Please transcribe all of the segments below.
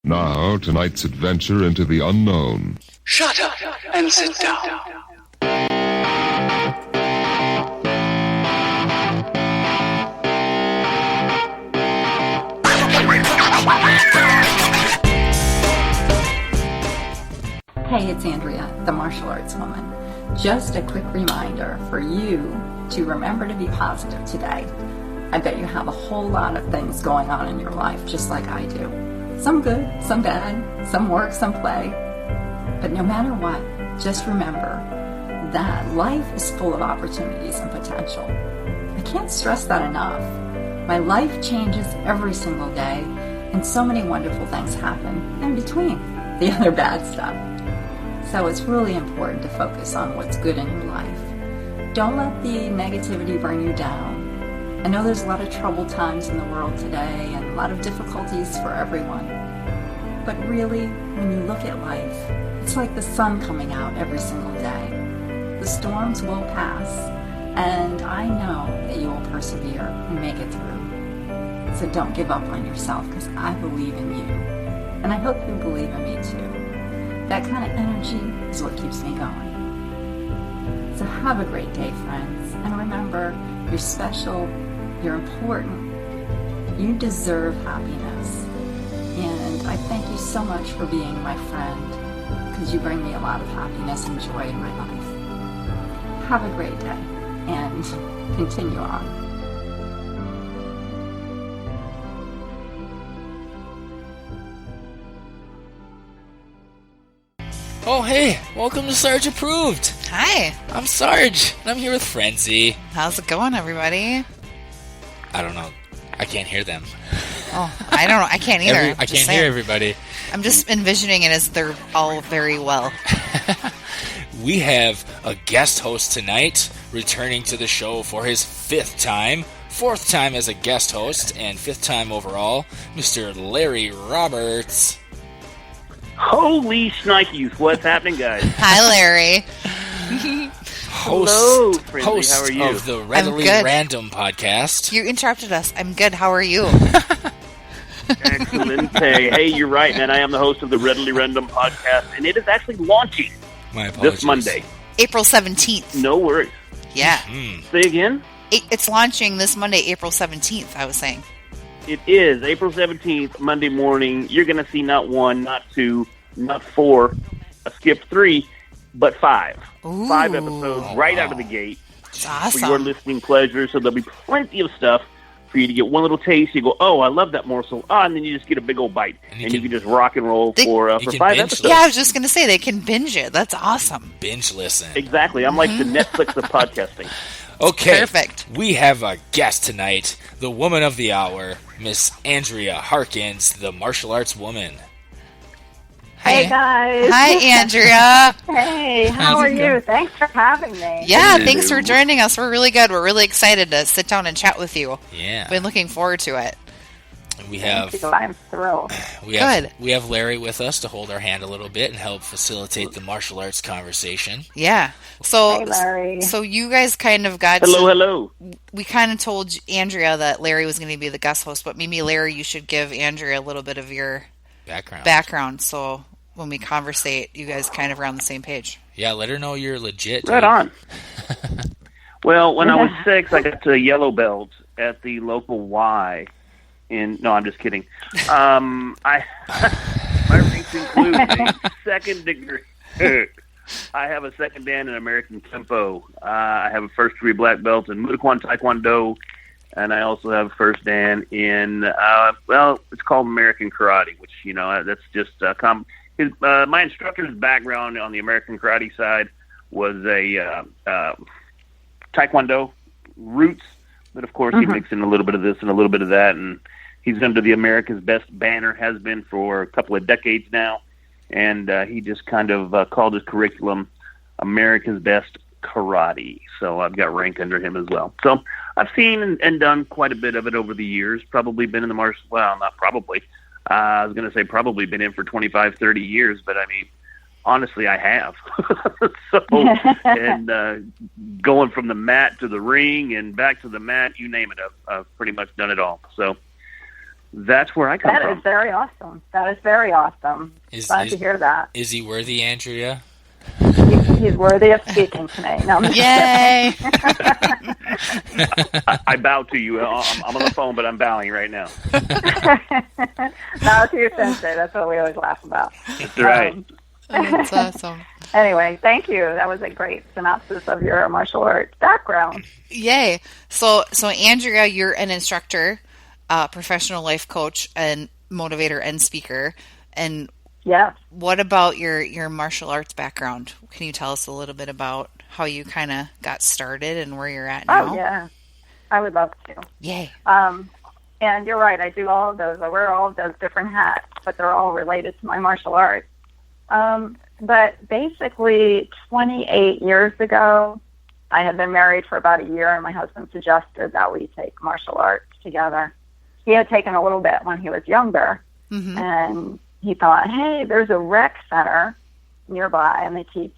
Now, tonight's adventure into the unknown. Shut up and sit down. Hey, it's Andrea, the martial arts woman. Just a quick reminder for you to remember to be positive today. I bet you have a whole lot of things going on in your life, just like I do. Some good, some bad, some work, some play. But no matter what, just remember that life is full of opportunities and potential. I can't stress that enough. My life changes every single day, and so many wonderful things happen in between the other bad stuff. So it's really important to focus on what's good in your life. Don't let the negativity burn you down. I know there's a lot of troubled times in the world today and a lot of difficulties for everyone. But really, when you look at life, it's like the sun coming out every single day. The storms will pass, and I know that you will persevere and make it through. So don't give up on yourself, because I believe in you. And I hope you believe in me too. That kind of energy is what keeps me going. So have a great day, friends. And remember, you're special, you're important, you deserve happiness. And I thank you so much for being my friend, because you bring me a lot of happiness and joy in my life. Have a great day, and continue on. Oh, hey, welcome to Sarge Approved. Hi. I'm Sarge, and I'm here with Frenzy. How's it going, everybody? I don't know. I can't hear them. Oh, I don't know. I can't either. I can't hear everybody. I'm just envisioning it as they're all very well. We have a guest host tonight, returning to the show for his 5th time. 4th time as a guest host, and 5th time overall, Mr. Larry Roberts. Holy shnikes, what's happening, guys? Hi, Larry. Hello, Frenzy, how are you? Of the Readily Random podcast. You interrupted us. I'm good. How are you? Excellent. Hey, you're right, man. I am the host of the Readily Random podcast, and it is actually launching this Monday. April 17th. No worries. Yeah. Say again? It's launching this Monday, April 17th, I was saying. It is April 17th, Monday morning. You're going to see not 1, not 2, not 4, I skipped 3, but 5. Ooh. 5 episodes right out of the gate. That's awesome. For your listening pleasure, so there'll be plenty of stuff for you to get one little taste. You go, oh, I love that morsel. And then you just get a big old bite. And you can just rock and roll for 5 episodes. Yeah, I was just going to say, they can binge it. That's awesome. Binge listen. Exactly. I'm like the Netflix of podcasting. Okay. Perfect. We have a guest tonight, the woman of the hour, Miss Andrea Harkins, the martial arts woman. Hey, guys. Hi, Andrea. Hey, how are you? Thanks for having me. Yeah, thanks for joining us. We're really good. We're really excited to sit down and chat with you. Yeah. Been looking forward to it. We have. I'm thrilled. We have Larry with us to hold our hand a little bit and help facilitate the martial arts conversation. Yeah. So, hey, Larry. So you guys kind of got. Hello. We kind of told Andrea that Larry was going to be the guest host, but maybe Larry, you should give Andrea a little bit of your background. So when we conversate, you guys kind of are on the same page. Yeah, let her know you're legit. Dude. Right on. Well, when I was 6, I got to yellow belt at the local Y. No, I'm just kidding. My ranks include a 2nd degree. I have a 2nd dan in American Kempo. I have a 1st degree black belt in Muay Taekwondo, and I also have a 1st dan in it's called American Karate, which that's just my instructor's background on the American Karate side was a Taekwondo roots, but of course he mixed in a little bit of this and a little bit of that, and he's under the America's Best banner, has been for a couple of decades now, and he just kind of called his curriculum America's Best Karate. So I've got rank under him as well. So I've seen and done quite a bit of it over the years, probably been in the martial, well, not probably, I was going to say probably been in for 25, 30 years, but I mean, honestly, I have. And going from the mat to the ring and back to the mat, you name it, I've pretty much done it all. So that's where I come from. That is very awesome. That is very awesome. Glad to hear that. Is he worthy, Andrea? He's worthy of speaking tonight. No, yay! I bow to you. I'm on the phone, but I'm bowing right now. Bow to your sensei. That's what we always laugh about. That's right. That's awesome. Anyway, thank you. That was a great synopsis of your martial arts background. Yay! So Andrea, you're an instructor, professional life coach, and motivator and speaker. And yeah, what about your martial arts background? Can you tell us a little bit about how you kind of got started and where you're at now? Oh yeah, I would love to. Yay! And you're right. I do all of those. I wear all of those different hats, but they're all related to my martial arts. But basically, 28 years ago, I had been married for about a year, and my husband suggested that we take martial arts together. He had taken a little bit when he was younger, and he thought, hey, there's a rec center nearby, and they teach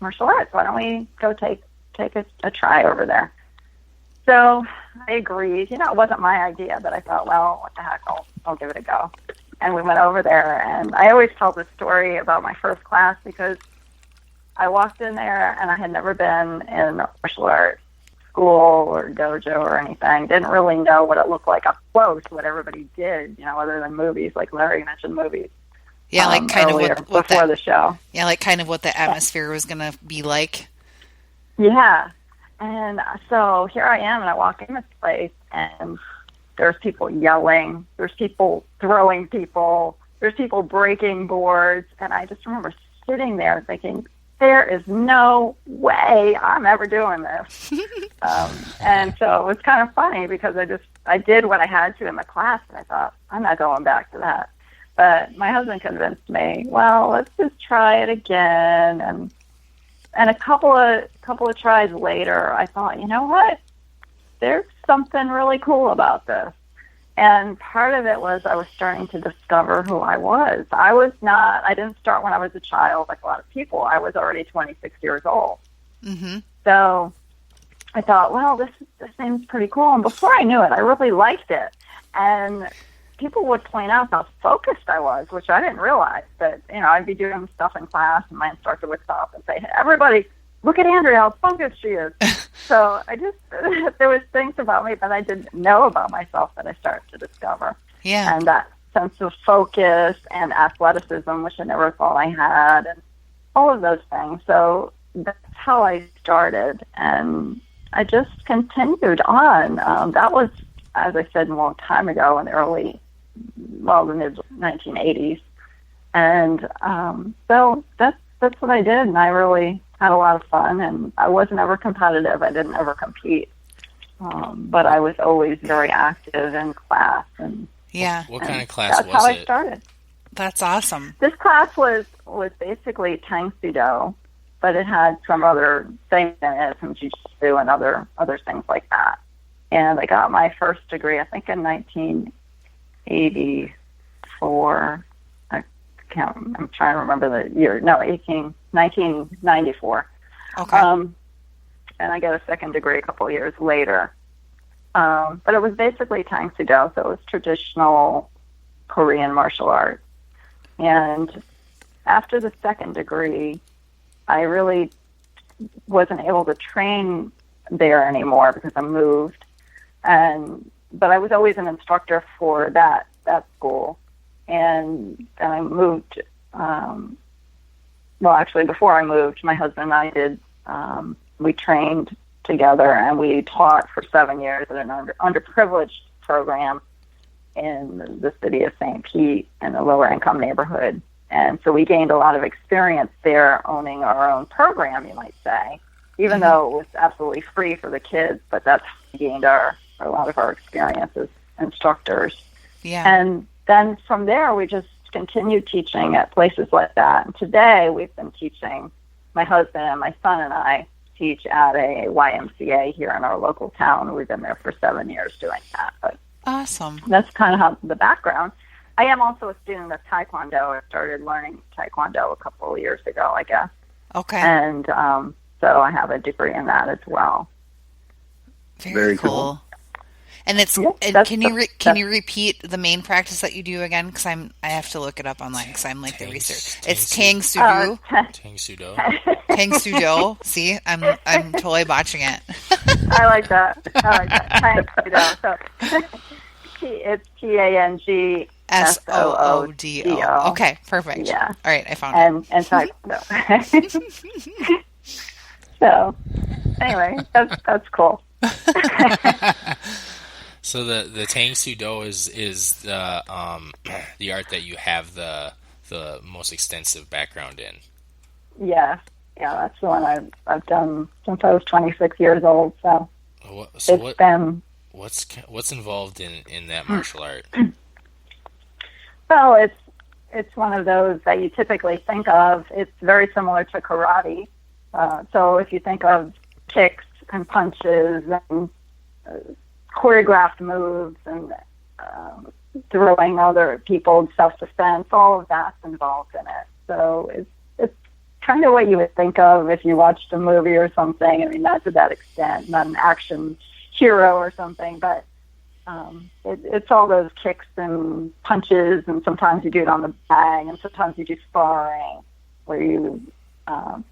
martial arts. Why don't we go take a try over there? So I agreed. It wasn't my idea, but I thought, well, what the heck, I'll give it a go. And we went over there, and I always tell the story about my first class because I walked in there, and I had never been in a martial arts school or dojo or anything. Didn't really know what it looked like up close, what everybody did, other than movies, like Larry mentioned movies. Yeah, like kind of what before the show. Yeah, like kind of what the atmosphere was going to be like. Yeah. And so here I am, and I walk in this place, and there's people yelling, there's people throwing people, there's people breaking boards, and I just remember sitting there thinking, there is no way I'm ever doing this. And so it was kind of funny because I did what I had to in the class, and I thought, I'm not going back to that. But my husband convinced me, well, let's just try it again. And a couple of tries later, I thought, you know what? There's something really cool about this. And part of it was I was starting to discover who I was. I didn't start when I was a child like a lot of people. I was already 26 years old. Mm-hmm. So I thought, well, this seems pretty cool. And before I knew it, I really liked it. And people would point out how focused I was, which I didn't realize. But, I'd be doing stuff in class, and my instructor would stop and say, hey, everybody, look at Andrea, how focused she is. So there was things about me that I didn't know about myself that I started to discover. Yeah. And that sense of focus and athleticism, which I never thought I had, and all of those things. So that's how I started, and I just continued on. That was, as I said, a long time ago in the mid-1980s. And so that's what I did, and I really had a lot of fun, and I wasn't ever competitive. I didn't ever compete. But I was always very active in class. And yeah. What kind of class was it? That's how I started. That's awesome. This class was basically Tang Sudo, but it had some other things in it, some jiu-jitsu and other things like that. And I got my first degree, I think, in 1984. I'm trying to remember the year. No, 1994. Okay. And I got a second degree a couple of years later. But it was basically Tang Sudo, so it was traditional Korean martial arts. And after the second degree, I really wasn't able to train there anymore because I moved. But I was always an instructor for that school. And then I moved, actually before I moved, my husband and I we trained together, and we taught for 7 years at an underprivileged program in the city of St. Pete in a lower income neighborhood. And so we gained a lot of experience there owning our own program, you might say, even though it was absolutely free for the kids, but that's how we gained a lot of our experience as instructors. Yeah. And then from there, we just continued teaching at places like that. And today, we've been teaching, my husband and my son and I teach at a YMCA here in our local town. We've been there for 7 years doing that. But awesome. That's kind of how the background. I am also a student of Taekwondo. I started learning Taekwondo a couple of years ago, I guess. Okay. And so I have a degree in that as well. Very cool. And it's can you repeat the main practice that you do again? Because I have to look it up online because I'm like the research. It's Tang Sudo. Tang Sudo. Tang Sudo. See, I'm totally botching it. I like that. Tang Sudo. So it's TANGSOODO. Okay, perfect. Yeah. All right, I found it. And so anyway, that's cool. So the Tang Sudo is the art that you have the most extensive background in. Yeah, that's the one I've done since I was 26 years old. So what's involved in that martial art? Well, it's one of those that you typically think of. It's very similar to karate. So if you think of kicks and punches and choreographed moves and throwing other people, self-defense, all of that's involved in it. So it's kind of what you would think of if you watched a movie or something. I mean, not to that extent, not an action hero or something, but it's all those kicks and punches, and sometimes you do it on the bag, and sometimes you do sparring, where you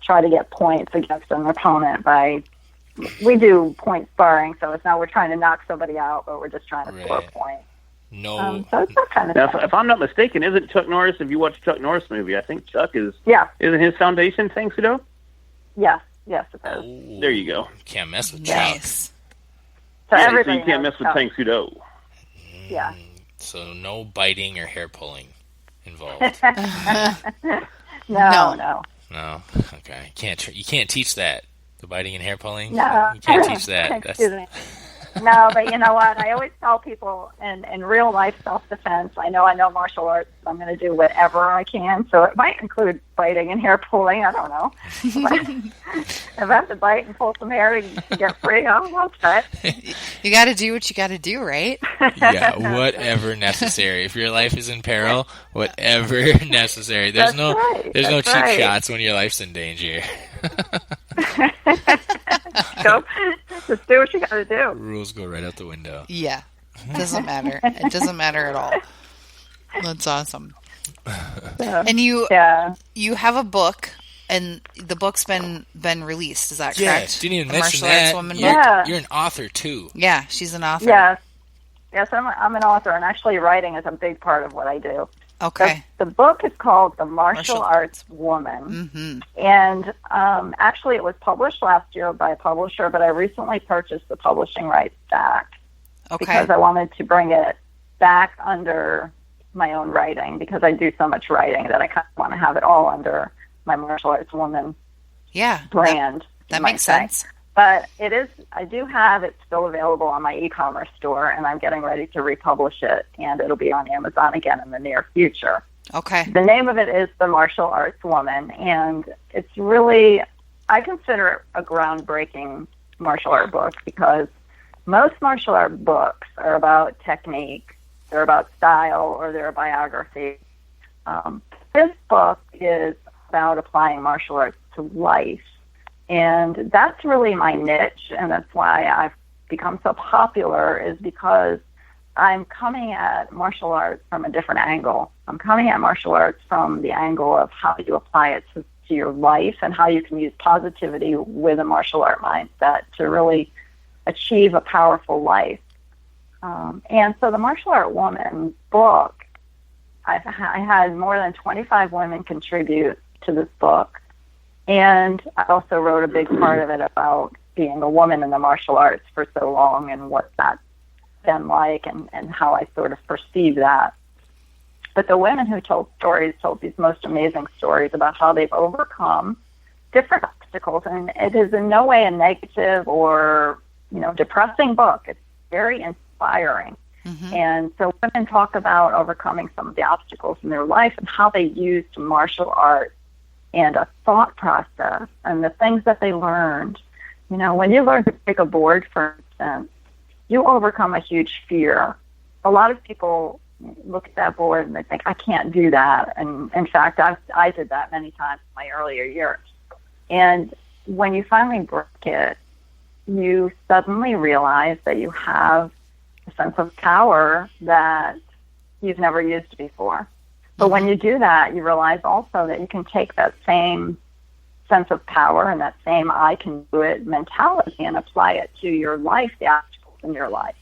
try to get points against an opponent we do point sparring, so it's not we're trying to knock somebody out, but we're just trying to score points. No. So it's that kind of now, if I'm not mistaken, isn't Chuck Norris, if you watch Chuck Norris movie, I think Chuck isn't his foundation Tang Sudo? Yes, it is. Oh, there you go. Can't mess with Chuck. So so you can't mess with Tang Sudo. Yeah. So no biting or hair pulling involved. No. No. Okay. You can't teach that. The biting and hair pulling. No. You can't teach that. Excuse me. No, but you know what? I always tell people in real life self-defense, I know martial arts, so I'm going to do whatever I can. So it might include biting and hair pulling. I don't know. If I have to bite and pull some hair to get free, I'll try it. You got to do what you got to do, right? Yeah, whatever necessary. If your life is in peril, whatever necessary. There's no cheap shots when your life's in danger. Go, just do what you got to do. Rules go right out the window. Yeah, it doesn't matter. It doesn't matter at all. That's awesome. And you have a book, and the book's been released. Is that correct? Yeah, didn't even the mention Martial Arts that. Woman You're an author too. Yeah, she's an author. Yes, I'm an author, and actually writing is a big part of what I do. Okay. The book is called The Martial Arts Woman. Mm-hmm. And actually it was published last year by a publisher, but I recently purchased the publishing rights back because I wanted to bring it back under my own writing, because I do so much writing that I kind of want to have it all under my Martial Arts Woman brand. That makes sense. But I do have it still available on my e-commerce store, and I'm getting ready to republish it, and it'll be on Amazon again in the near future. Okay. The name of it is The Martial Arts Woman, and it's really, I consider it a groundbreaking martial art book, because most martial art books are about technique, they're about style, or they're a biography. This book is about applying martial arts to life. And that's really my niche, and that's why I've become so popular, is because I'm coming at martial arts from a different angle. I'm coming at martial arts from the angle of how you apply it to your life, and how you can use positivity with a martial art mindset to really achieve a powerful life. And so the Martial Art Woman book, I had more than 25 women contribute to this book. And I also wrote a big part of it about being a woman in the martial arts for so long, and what that's been like, and how I sort of perceive that. But the women who told these most amazing stories about how they've overcome different obstacles. And it is in no way a negative or, depressing book. It's very inspiring. Mm-hmm. And so women talk about overcoming some of the obstacles in their life, and how they used martial arts and a thought process, and the things that they learned. When you learn to pick a board, for instance, you overcome a huge fear. A lot of people look at that board and they think, I can't do that. And in fact, I did that many times in my earlier years. And when you finally break it, you suddenly realize that you have a sense of power that you've never used before. But when you do that, you realize also that you can take that same sense of power and that same I can do it mentality and apply it to your life, the obstacles in your life.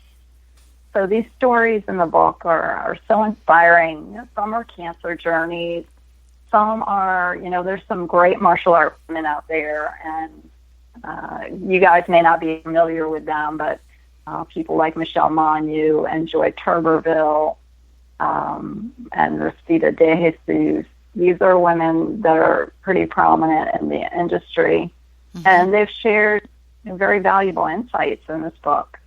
So these stories in the book are so inspiring. Some are cancer journeys. Some are, there's some great martial art women out there, and you guys may not be familiar with them, but people like Michelle Monyu and Joy Turberville and Rosita De Jesus. These are women that are pretty prominent in the industry, and they've shared very valuable insights in this book.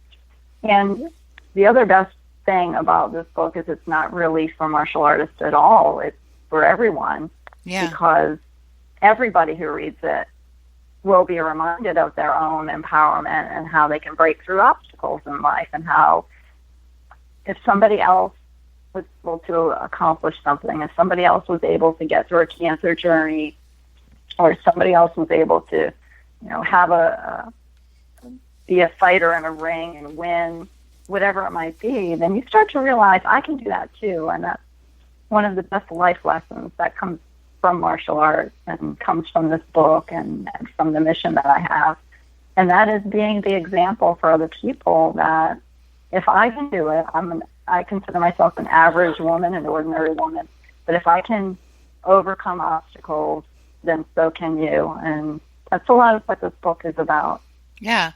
And the other best thing about this book is it's not really for martial artists at all. It's for everyone, because everybody who reads it will be reminded of their own empowerment and how they can break through obstacles in life, and how if somebody else was able to accomplish something, if somebody else was able to get through a cancer journey, or somebody else was able to, have be a fighter in a ring and win, whatever it might be, then you start to realize I can do that too. And that's one of the best life lessons that comes from martial arts and comes from this book and from the mission that I have. And that is being the example for other people that if I can do it, I consider myself an average woman, an ordinary woman, but if I can overcome obstacles, then so can you. And that's a lot of what this book is about. Yeah,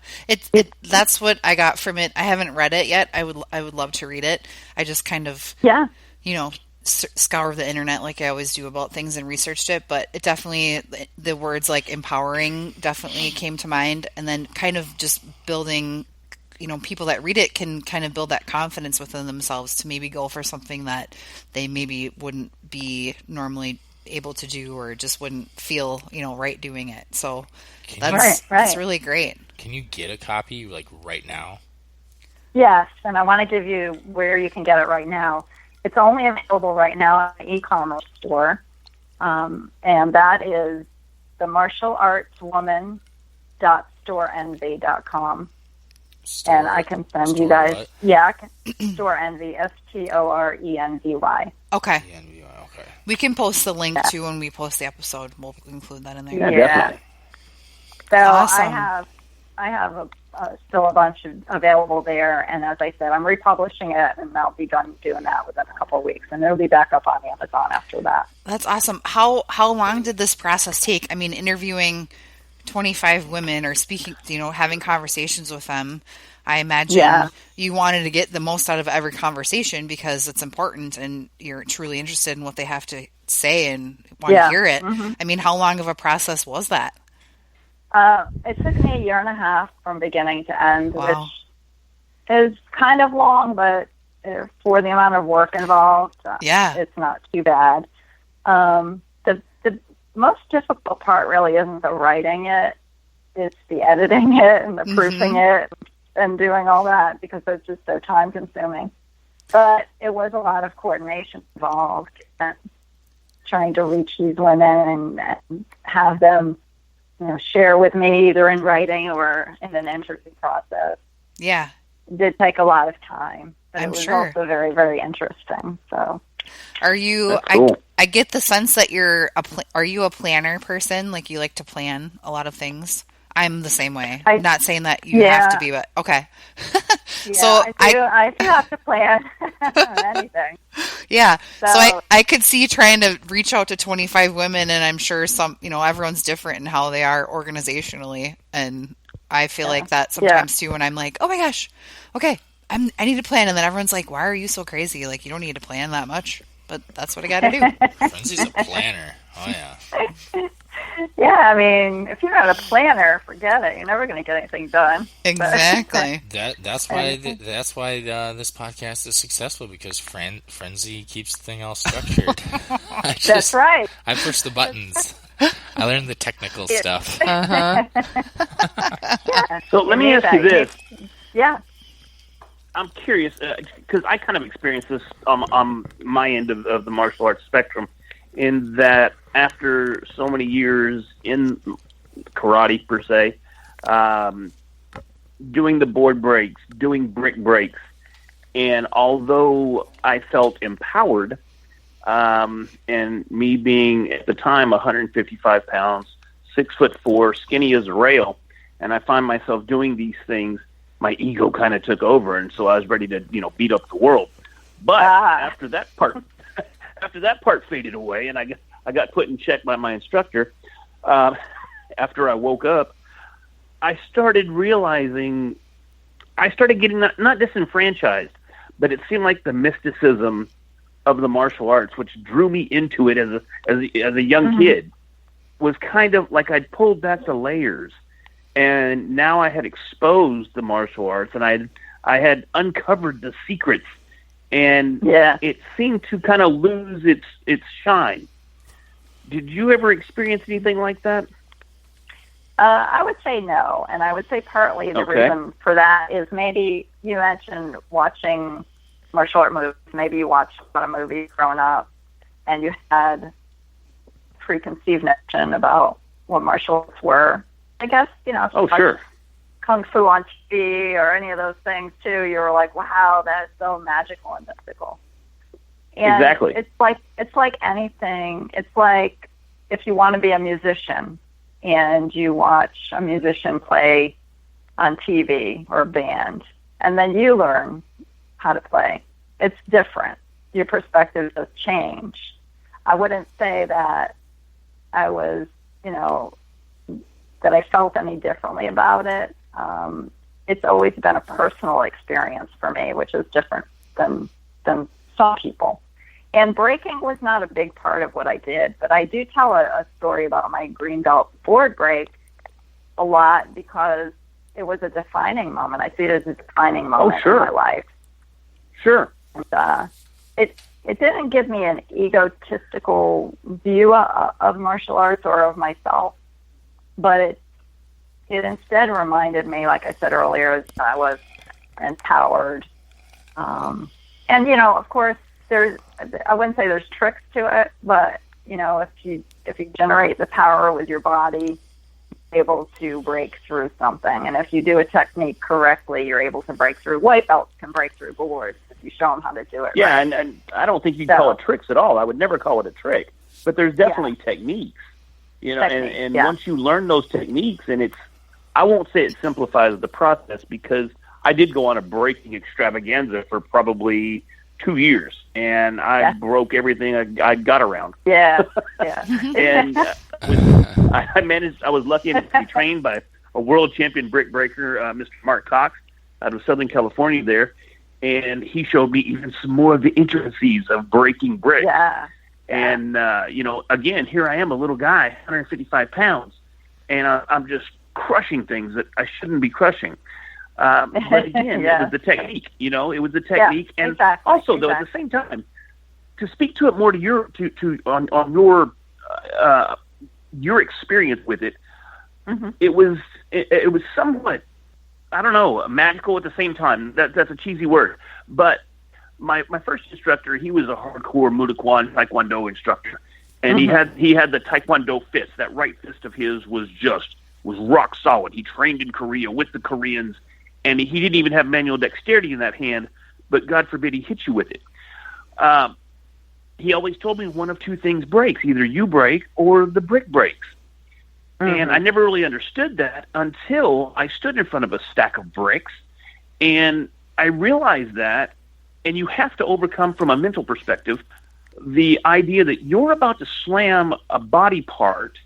that's what I got from it. I haven't read it yet. I would love to read it. I just kind of scour the internet like I always do about things and researched it. But it definitely, the words like empowering definitely came to mind, and then kind of just building. People that read it can kind of build that confidence within themselves to maybe go for something that they maybe wouldn't be normally able to do, or just wouldn't feel, right doing it. So that's really great. Can you get a copy right now? Yes, and I want to give you where you can get it right now. It's only available right now in the e-commerce store, and that is the martialartswoman.storeenvy.com. And I can send you guys. What? Yeah, Store Envy, STORENVY. Okay. We can post the link too when we post the episode. We'll include that in there. Yeah. So awesome. I have still a bunch available there, and as I said, I'm republishing it, and I'll be done doing that within a couple of weeks, and it'll be back up on Amazon after that. That's awesome. How long did this process take? I mean, interviewing 25 women or speaking, having conversations with them, I imagine you wanted to get the most out of every conversation because it's important and you're truly interested in what they have to say and want to hear it. Mm-hmm. I mean, how long of a process was that? It took me 1.5 years from beginning to end, which is kind of long, but for the amount of work involved, it's not too bad. The most difficult part really isn't the writing it, it's the editing it and the proofing it and doing all that, because it's just so time consuming. But it was a lot of coordination involved and trying to reach these women and have them share with me either in writing or in an interview process. Yeah. It did take a lot of time, but it was also very, very interesting. So are you, cool. I get the sense that are you a planner person? Like you like to plan a lot of things? I'm the same way. I'm not saying that you have to be, but okay. So I do have to plan anything. Yeah. So I could see trying to reach out to 25 women, and I'm sure everyone's different in how they are organizationally. And I feel like that sometimes too, when I'm like, oh my gosh, okay, I need to plan. And then everyone's like, why are you so crazy? Like, you don't need to plan that much, but that's what I got to do. Frenzy's a planner. Oh yeah. Yeah, I mean, if you're not a planner, forget it. You're never going to get anything done. Exactly. That's why this podcast is successful, because Frenzy keeps the thing all structured. That's right. I push the buttons. I learned the technical stuff. Uh-huh. Yeah. So let me ask you this. Yeah. I'm curious, because I kind of experienced this on my end of the martial arts spectrum, in that after so many years in karate, per se, doing the board breaks, doing brick breaks, And although I felt empowered, and me being at the time 155 pounds, 6'4", skinny as a rail, and I find myself doing these things, my ego kind of took over, and so I was ready to, beat up the world. But after that part faded away, and I got put in check by my instructor. After I woke up, I started realizing, I started getting not disenfranchised, but it seemed like the mysticism of the martial arts, which drew me into it as a young kid, was kind of like I'd pulled back the layers, and now I had exposed the martial arts, and I had uncovered the secrets, and it seemed to kind of lose its shine. Did you ever experience anything like that? I would say no, and I would say partly the reason for that is maybe you mentioned watching martial art movies. Maybe you watched a lot of movies growing up, and you had preconceived notion about what martial arts were. I guess, if Kung Fu on TV or any of those things too, you were like, wow, that's so magical and mystical. And exactly. It's like anything. It's like if you want to be a musician and you watch a musician play on TV or a band, and then you learn how to play. It's different. Your perspective has changed. I wouldn't say that I was, that I felt any differently about it. It's always been a personal experience for me, which is different than some people. And breaking was not a big part of what I did, but I do tell a story about my green belt board break a lot because it was a defining moment. I see it as a defining moment in my life. Sure. And, it didn't give me an egotistical view of martial arts or of myself, but it instead reminded me, like I said earlier, that I was empowered. And, of course, I wouldn't say there's tricks to it, but, if you generate the power with your body, you're able to break through something. And if you do a technique correctly, you're able to break through. White belts can break through boards if you show them how to do it. Yeah, right. and I don't think you'd call it tricks at all. I would never call it a trick. But there's definitely techniques, and once you learn those techniques, and I won't say it simplifies the process because I did go on a breaking extravaganza for probably 2 years, and I broke everything I got around. Yeah. And I was lucky enough to be trained by a world champion brick breaker, Mr. Mark Cox, out of Southern California there, and he showed me even some more of the intricacies of breaking bricks. Yeah. And, again, here I am, a little guy, 155 pounds, and I'm just crushing things that I shouldn't be crushing. But again, it was the technique, it was the technique. And also, though, at the same time, to speak to it more to on your experience with it, it was somewhat, I don't know, magical at the same time. That's a cheesy word. But my first instructor, he was a hardcore Muay Thai Taekwondo instructor. And he had the Taekwondo fist. That right fist of his was rock solid. He trained in Korea with the Koreans. And he didn't even have manual dexterity in that hand, but God forbid he hit you with it. He always told me one of two things breaks. Either you break or the brick breaks. And I never really understood that until I stood in front of a stack of bricks, and I realized that, and you have to overcome from a mental perspective the idea that you're about to slam a body part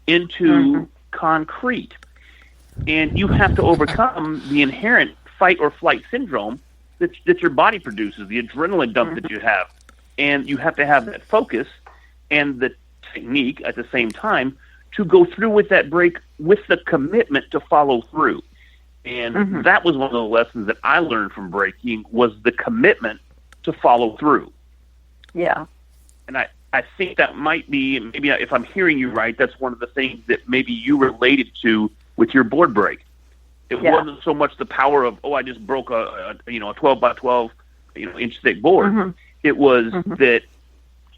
into concrete. And you have to overcome the inherent fight or flight syndrome that your body produces, the adrenaline dump that you have. And you have to have that focus and the technique at the same time to go through with that break with the commitment to follow through. And that was one of the lessons that I learned from breaking, was the commitment to follow through. Yeah. And I think that might be, maybe if I'm hearing you right, that's one of the things that maybe you related to with your board break. It wasn't so much the power of, I just broke a 12 by 12 inch thick board. It was that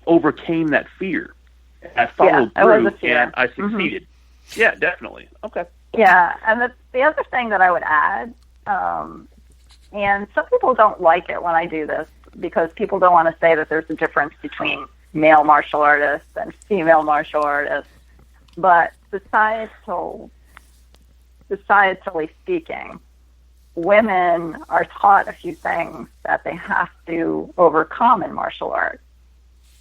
overcame that fear. I followed through and I succeeded. Yeah, definitely. Okay. Yeah, and the other thing that I would add And some people don't like it when I do this because people don't want to say that there's a difference between male martial artists and female martial artists. But societally speaking, women are taught a few things that they have to overcome in martial arts.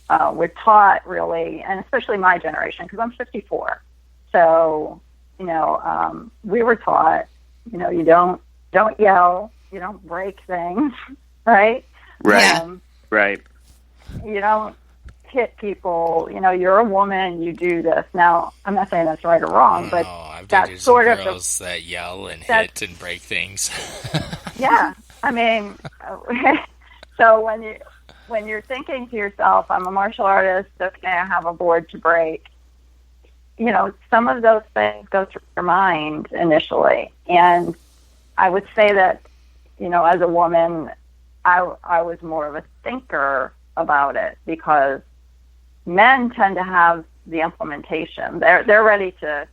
We're taught really, and especially my generation, because I'm 54. So, we were taught, you don't yell, you don't break things, right? Right. Right. You don't hit people. You're a woman, you do this. Now, I'm not saying that's right or wrong, but I've that's dated sort some of girls that yell and hit and break things. Yeah, I mean, so when you're thinking to yourself, I'm a martial artist, okay, I have a board to break, some of those things go through your mind initially. And I would say that, as a woman, I was more of a thinker about it because men tend to have the implementation. They're ready to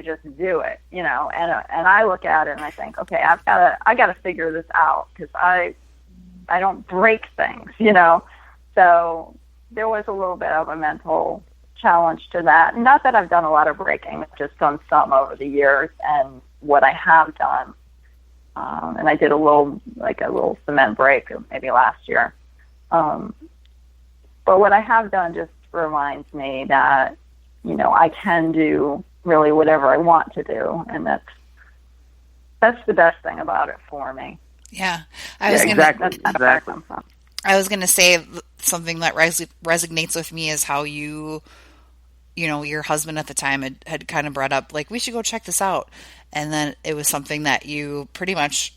just do it, and I look at it and I think, okay, I gotta figure this out because I don't break things, So there was a little bit of a mental challenge to that. Not that I've done a lot of breaking, I've just done some over the years, and what I have done, and I did a little cement break maybe last year. But what I have done just reminds me that, I can do really whatever I want to do, and that's the best thing about it for me. Yeah, exactly. I was going to say something that resonates with me is how your husband at the time had kind of brought up, like, we should go check this out. And then it was something that you pretty much,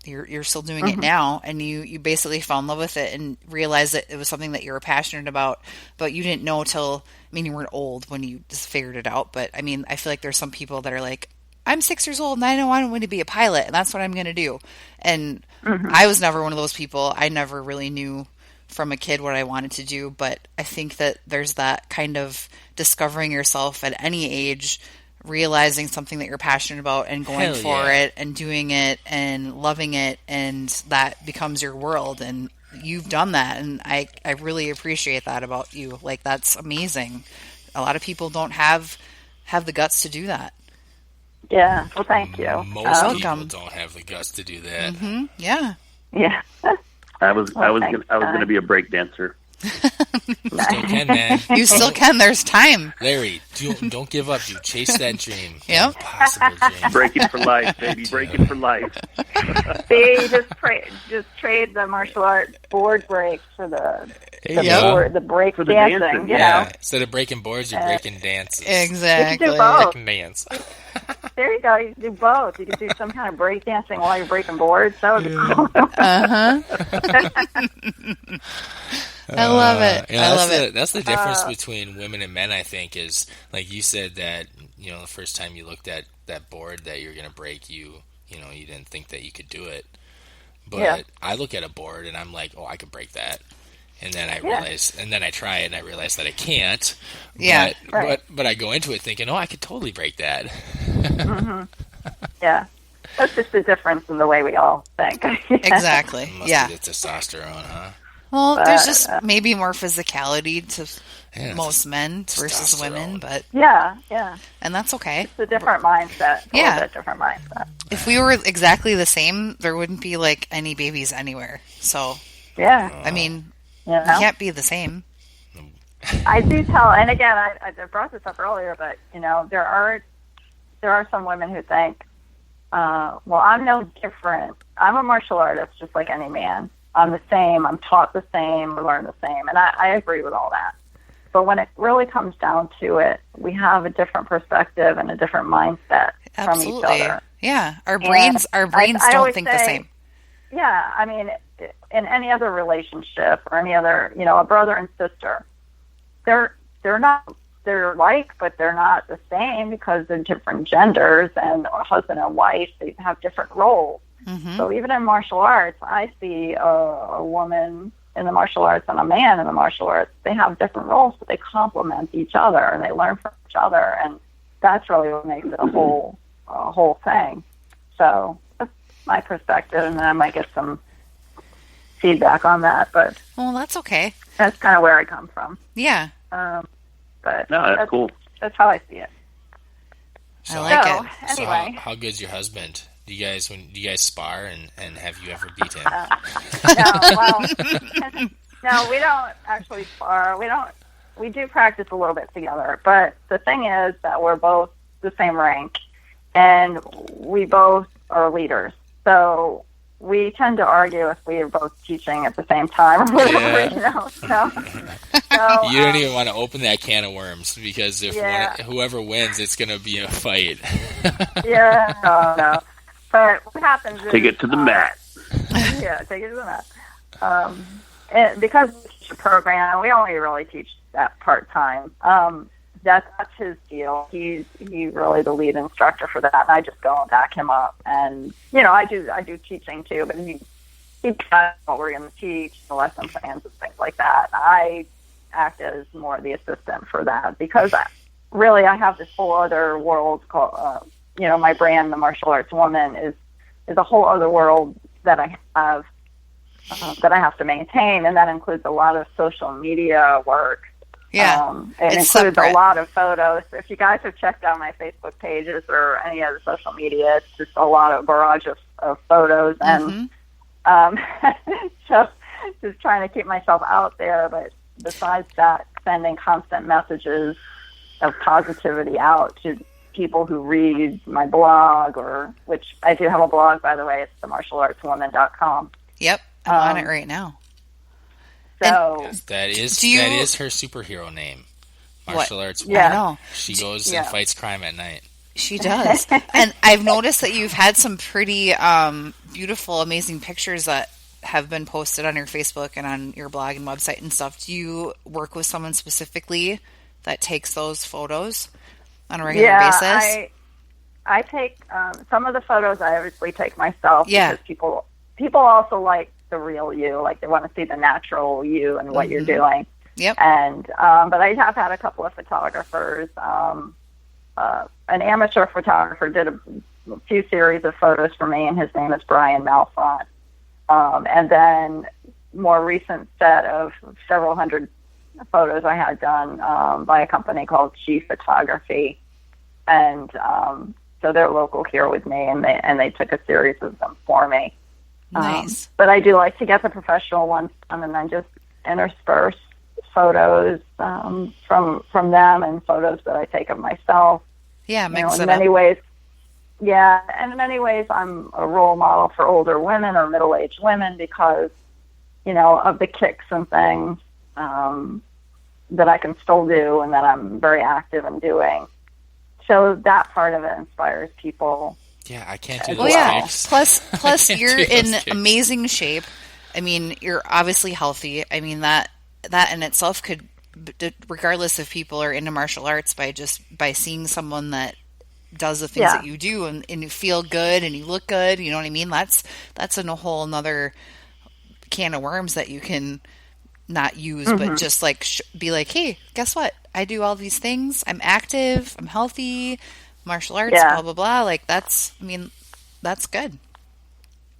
you're still doing it now, and you basically fell in love with it and realized that it was something that you were passionate about, but you didn't know till, you weren't old when you just figured it out. But I feel like there's some people that are like, I'm 6 years old and I know I want to be a pilot and that's what I'm going to do. And I was never one of those people. I never really knew from a kid what I wanted to do, but I think that there's that kind of discovering yourself at any age, realizing something that you're passionate about and going for it and doing it and loving it, and that becomes your world, and you've done that, and I really appreciate that about you. Like, that's amazing. A lot of people don't have the guts to do that. Yeah, well, thank you. Most people don't have the guts to do that. Mm-hmm. Yeah. Yeah. I was gonna be a break dancer. Still can, man. You still can. There's time. Larry, don't give up, dude. Chase that dream. Yep. Impossible dream. Breaking for life, baby. Breaking for life. See, just trade the martial art board break for the break for the dancing. dancing. Instead of breaking boards, you're breaking dances. Exactly. You can do both. Breaking dance. There you go. You can do both. You can do some kind of break dancing while you're breaking boards. That would be cool. I love it. I love it. That's the difference between women and men, I think, is, like you said, that, the first time you looked at that board that you're going to break, you didn't think that you could do it. But I look at a board and I'm like, oh, I could break that. And then I realize, and then I try it and I realize that I can't. Yeah. But I go into it thinking, oh, I could totally break that. Yeah. That's just the difference in the way we all think. Exactly. Must be the testosterone, huh? Well, there's just maybe more physicality to most men versus women, but yeah, and that's okay. It's a different mindset. A little bit different mindset. If we were exactly the same, there wouldn't be like any babies anywhere. So you can't be the same. I do tell, and again, I brought this up earlier, but there are some women who think, well, I'm no different. I'm a martial artist, just like any man. I'm the same. I'm taught the same. I learn the same. And I agree with all that. But when it really comes down to it, we have a different perspective and a different mindset from each other. Yeah. Our brains don't think the same. Yeah. In any other relationship or any other, a brother and sister, they're alike, but they're not the same because they're different genders, and a husband and wife, they have different roles. Mm-hmm. So even in martial arts, I see a woman in the martial arts and a man in the martial arts. They have different roles, but they complement each other and they learn from each other, and that's really what makes it a whole thing. So my perspective, and then I might get some feedback on that. But well, that's okay. That's kind of where I come from. Yeah. But no, that's cool. That's how I see it. I like it. Anyway, so how good's your husband? Do you guys spar and have you ever beat him? No, we don't actually spar. We do practice a little bit together, but the thing is that we're both the same rank, and we both are leaders. So we tend to argue if we are both teaching at the same time or whatever, you know. So, you don't even want to open that can of worms, because if whoever wins, it's going to be a fight. No. But what happens is... Take it to the mat. Yeah, take it to the mat. And because we teach a program, we only really teach that part-time. That's his deal. He's really the lead instructor for that, and I just go and back him up. And, you know, I do teaching too, but he decides what we're going to teach, the lesson plans and things like that. I act as more the assistant for that, because I have this whole other world called, you know, my brand, The Martial Arts Woman, is a whole other world that I have to maintain, and that includes a lot of social media work. Yeah, it includes separate. A lot of photos. If you guys have checked out my Facebook pages or any other social media, it's just a lot of barrage of photos, and so just trying to keep myself out there. But besides that, sending constant messages of positivity out to people who read my blog, which I do have a blog, by the way. It's themartialartswoman.com. Yep, I'm on it right now. So yes, that is her superhero name. Martial arts woman. Yeah, I know. She goes and fights crime at night. She does. And I've noticed that you've had some pretty beautiful, amazing pictures that have been posted on your Facebook and on your blog and website and stuff. Do you work with someone specifically that takes those photos on a regular basis? I take some of the photos. I obviously take myself, because people also like the real you, like they want to see the natural you and what you're doing. Yep. And but I have had a couple of photographers. An amateur photographer did a few series of photos for me, and his name is Brian Malfront. And then more recent set of several hundred photos I had done by a company called G Photography, and so they're local here with me, and they took a series of them for me. Nice. But I do like to get the professional ones done, and then just intersperse photos from them and photos that I take of myself. Yeah, mix it in up. many ways. Yeah, and in many ways, I'm a role model for older women or middle-aged women, because, you know, of the kicks and things that I can still do and that I'm very active in doing. So that part of it inspires people. Yeah, I can't do those. Well, yeah. kicks. Plus you're in amazing shape. I mean, you're obviously healthy. I mean, that in itself could, regardless if people are into martial arts, by seeing someone that does the things that you do and you feel good and you look good, you know what I mean? That's a whole another can of worms that you can not use, but just like be like, hey, guess what? I do all these things. I'm active. I'm healthy. Martial arts, blah, blah, blah. Like that's good.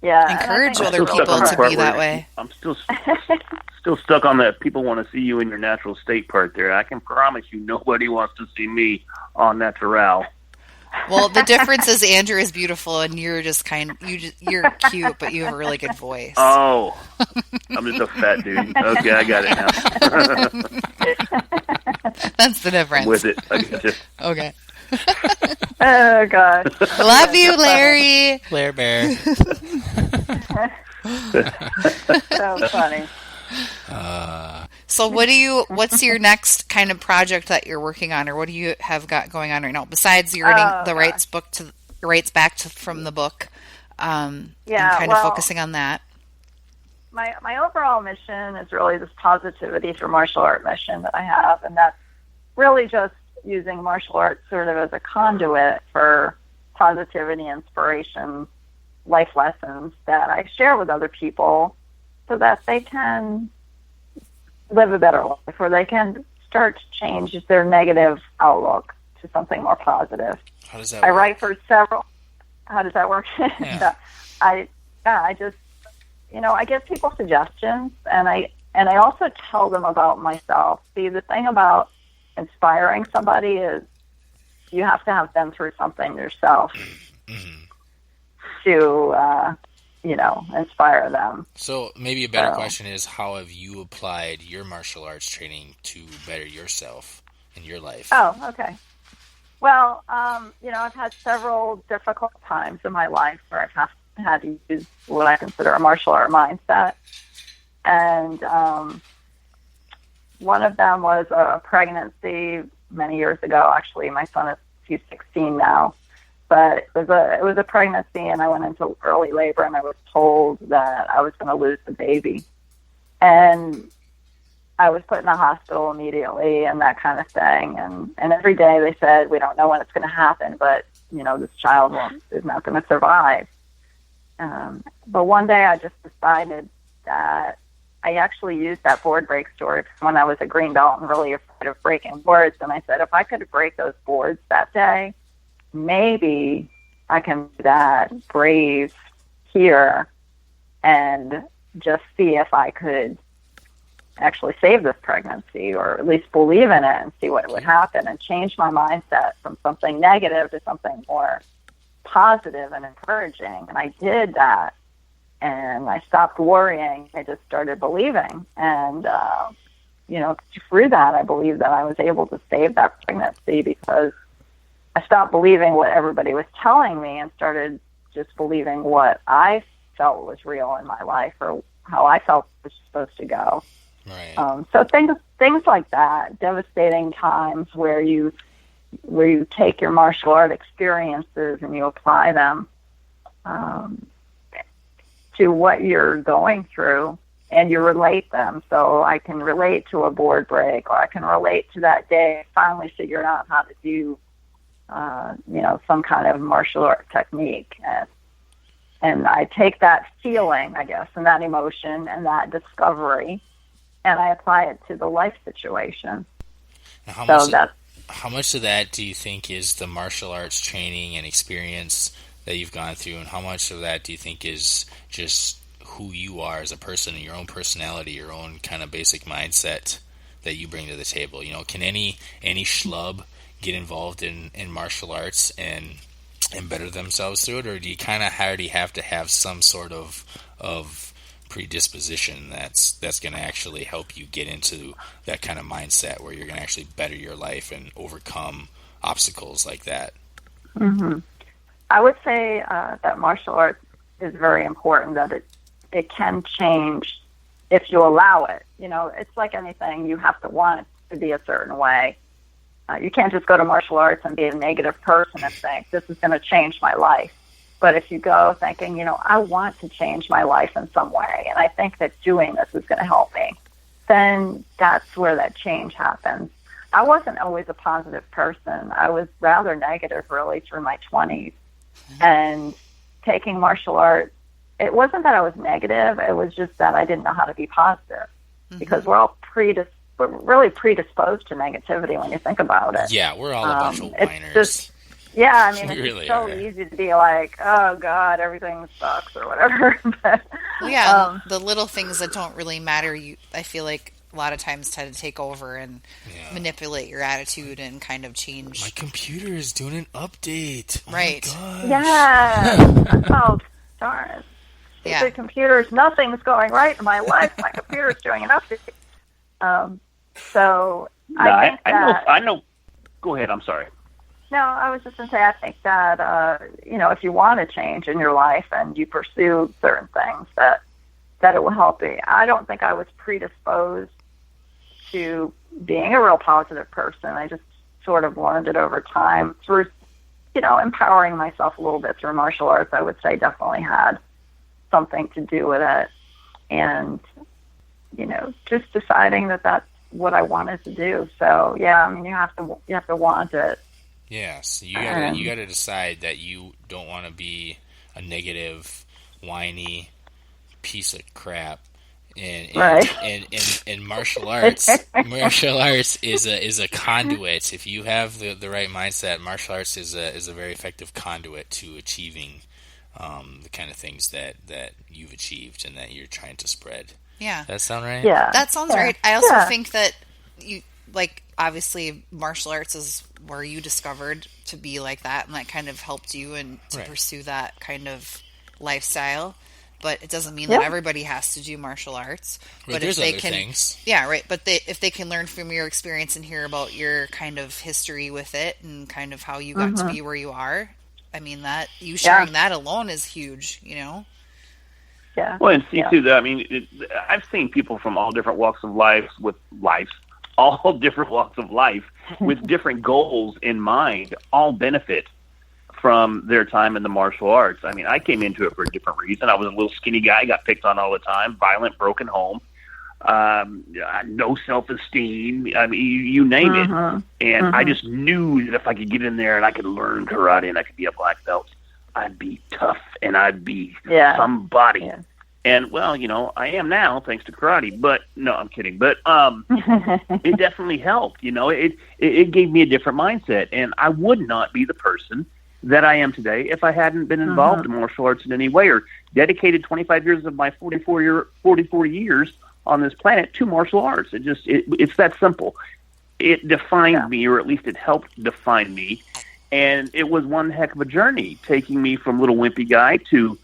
Yeah. Encourage other people to be that way. I'm still stuck on that people want to see you in your natural state part there. I can promise you nobody wants to see me on natural. Well, the difference is Andrew is beautiful and you're just you're cute, but you have a really good voice. Oh, I'm just a fat dude. Okay, I got it now. That's the difference. I'm with it. I got you. Okay. Oh, God. Love you, Larry. Blair Bear. So funny. So what's your next kind of project that you're working on, or what do you have got going on right now besides you're writing the rights back from the book, and kind of focusing on that? My overall mission is really this positivity through martial art mission that I have, and that's really just using martial arts sort of as a conduit for positivity, inspiration, life lessons that I share with other people so that they can live a better life, or they can start to change their negative outlook to something more positive. How does that work? I write for several... How does that work? Yeah. I just, I give people suggestions, and I also tell them about myself. See, the thing about inspiring somebody is you have to have been through something yourself to, inspire them. So maybe a better question is, how have you applied your martial arts training to better yourself in your life? Oh, okay. Well, I've had several difficult times in my life where I've had to use what I consider a martial art mindset. And one of them was a pregnancy many years ago. Actually, my son he's 16 now. But it was a pregnancy, and I went into early labor, and I was told that I was going to lose the baby. And I was put in the hospital immediately and that kind of thing. And every day they said, we don't know when it's going to happen, but, this child is not going to survive. But one day I just decided that I actually used that board break story when I was a green belt and really afraid of breaking boards. And I said, if I could break those boards that day, maybe I can do that brave here and just see if I could actually save this pregnancy, or at least believe in it and see what would happen, and change my mindset from something negative to something more positive and encouraging. And I did that, and I stopped worrying. I just started believing. And, through that, I believe that I was able to save that pregnancy because I stopped believing what everybody was telling me and started just believing what I felt was real in my life, or how I felt it was supposed to go. Right. So things like that, devastating times where you take your martial art experiences and you apply them to what you're going through, and you relate them. So I can relate to a board break, or I can relate to that day I finally figured out how to do some kind of martial art technique. And I take that feeling, I guess, and that emotion and that discovery, and I apply it to the life situation. How much of that do you think is the martial arts training and experience that you've gone through, and how much of that do you think is just who you are as a person, and your own personality, your own kind of basic mindset that you bring to the table? Can any schlub get involved in martial arts and better themselves through it, or do you kind of already have to have some sort of predisposition that's going to actually help you get into that kind of mindset where you're going to actually better your life and overcome obstacles like that? Mm-hmm. I would say that martial arts is very important, that it can change if you allow it. It's like anything, you have to want it to be a certain way. You can't just go to martial arts and be a negative person and think, this is going to change my life. But if you go thinking, I want to change my life in some way, and I think that doing this is going to help me, then that's where that change happens. I wasn't always a positive person. I was rather negative, really, through my 20s. And taking martial arts, it wasn't that I was negative. It was just that I didn't know how to be positive, because we're all really predisposed to negativity when you think about it. Yeah, we're all a bunch of whiners. It's really so easy to be like, oh, God, everything sucks or whatever. The little things that don't really matter, I feel like a lot of times tend to take over and manipulate your attitude and kind of change. My computer is doing an update. Right. Oh yeah. Oh, darn it. Yeah. The computers, nothing's going right in my life. My computer's doing an update. So I think that... I know. Go ahead. I'm sorry. No, I was just going to say, I think that, if you want to change in your life and you pursue certain things, that it will help you. I don't think I was predisposed to being a real positive person. I just sort of learned it over time through, empowering myself a little bit through martial arts. I would say definitely had something to do with it. And, just deciding that that's what I wanted to do. So, yeah, you have to want it. Yes, you gotta decide that you don't want to be a negative, whiny piece of crap. And martial arts, is a conduit. If you have the right mindset, martial arts is a very effective conduit to achieving the kind of things that you've achieved and that you're trying to spread. Yeah. Does that sound right? Yeah. That sounds right. I also think that you, like, obviously martial arts is where you discovered to be like that, and that kind of helped you and to pursue that kind of lifestyle. But it doesn't mean that everybody has to do martial arts. Right, but there's if they other can, things. Yeah, right. But if they can learn from your experience and hear about your kind of history with it and kind of how you got to be where you are, I mean, that you sharing that alone is huge, you know? Yeah. Well, and see, too, I mean, I've seen people from all different walks of life with different goals in mind, all benefit from their time in the martial arts. I mean, I came into it for a different reason. I was a little skinny guy, got picked on all the time, violent, broken home, no self-esteem. I mean, you name it. And I just knew that if I could get in there and I could learn karate and I could be a black belt, I'd be tough and I'd be somebody. Yeah. And, well, you know, I am now thanks to karate. But, no, I'm kidding. But it definitely helped. You know, it gave me a different mindset. And I would not be the person that I am today if I hadn't been involved in martial arts in any way or dedicated 25 years of my 44 years on this planet to martial arts. It's that simple. It defined me, or at least it helped define me. And it was one heck of a journey, taking me from little wimpy guy to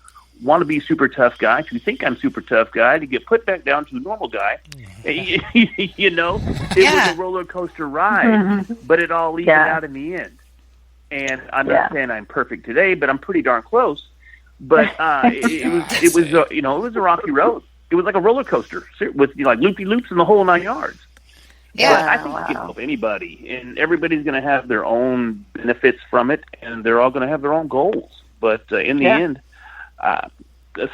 want to be super tough guy, to think I'm super tough guy, to get put back down to a normal guy. You know, it was a roller coaster ride, but it all evened out in the end. And I'm not saying I'm perfect today, but I'm pretty darn close. But it was a rocky road. It was like a roller coaster with like loopy loops and the whole 9 yards. Yeah, but I think it can help anybody, and everybody's going to have their own benefits from it, and they're all going to have their own goals. But in the end,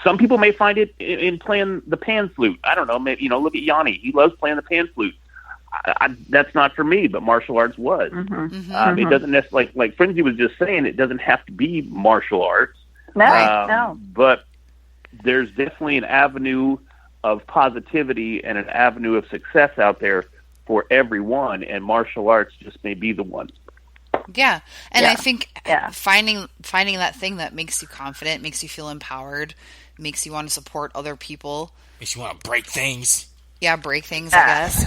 some people may find it in playing the pan flute. I don't know. Maybe, look at Yanni. He loves playing the pan flute. That's not for me, but martial arts was. It doesn't necessarily, like Frenzy was just saying, it doesn't have to be martial arts. No. But there's definitely an avenue of positivity and an avenue of success out there for everyone, and martial arts just may be the one. Yeah, and I think finding that thing that makes you confident, makes you feel empowered, makes you want to support other people, makes you want to break things. Yeah, break things. I guess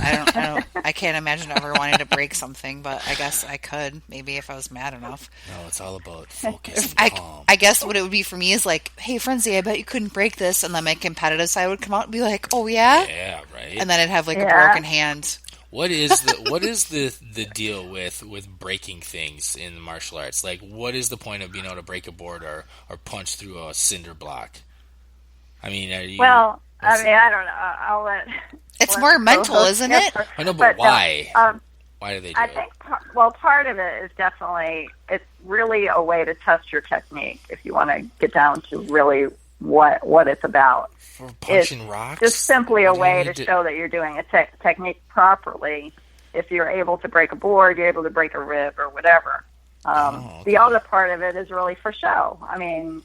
I can't imagine ever wanting to break something, but I guess I could maybe if I was mad enough. No, it's all about focus. And calm. I guess what it would be for me is like, hey, Frenzy, I bet you couldn't break this, and then my competitive side would come out and be like, oh yeah, right. And then I'd have like a broken hand. What is the deal with breaking things in the martial arts? Like, what is the point of being able to break a board or punch through a cinder block? I mean, are you? Well, I don't know. I'll let. It's more mental, isn't it? I know, but why? Why do they do it? I think, part of it is definitely, it's really a way to test your technique if you want to get down to really what it's about. For punching rocks? Just simply a way to show that you're doing a technique properly. If you're able to break a board, you're able to break a rib or whatever. The other part of it is really for show. I mean,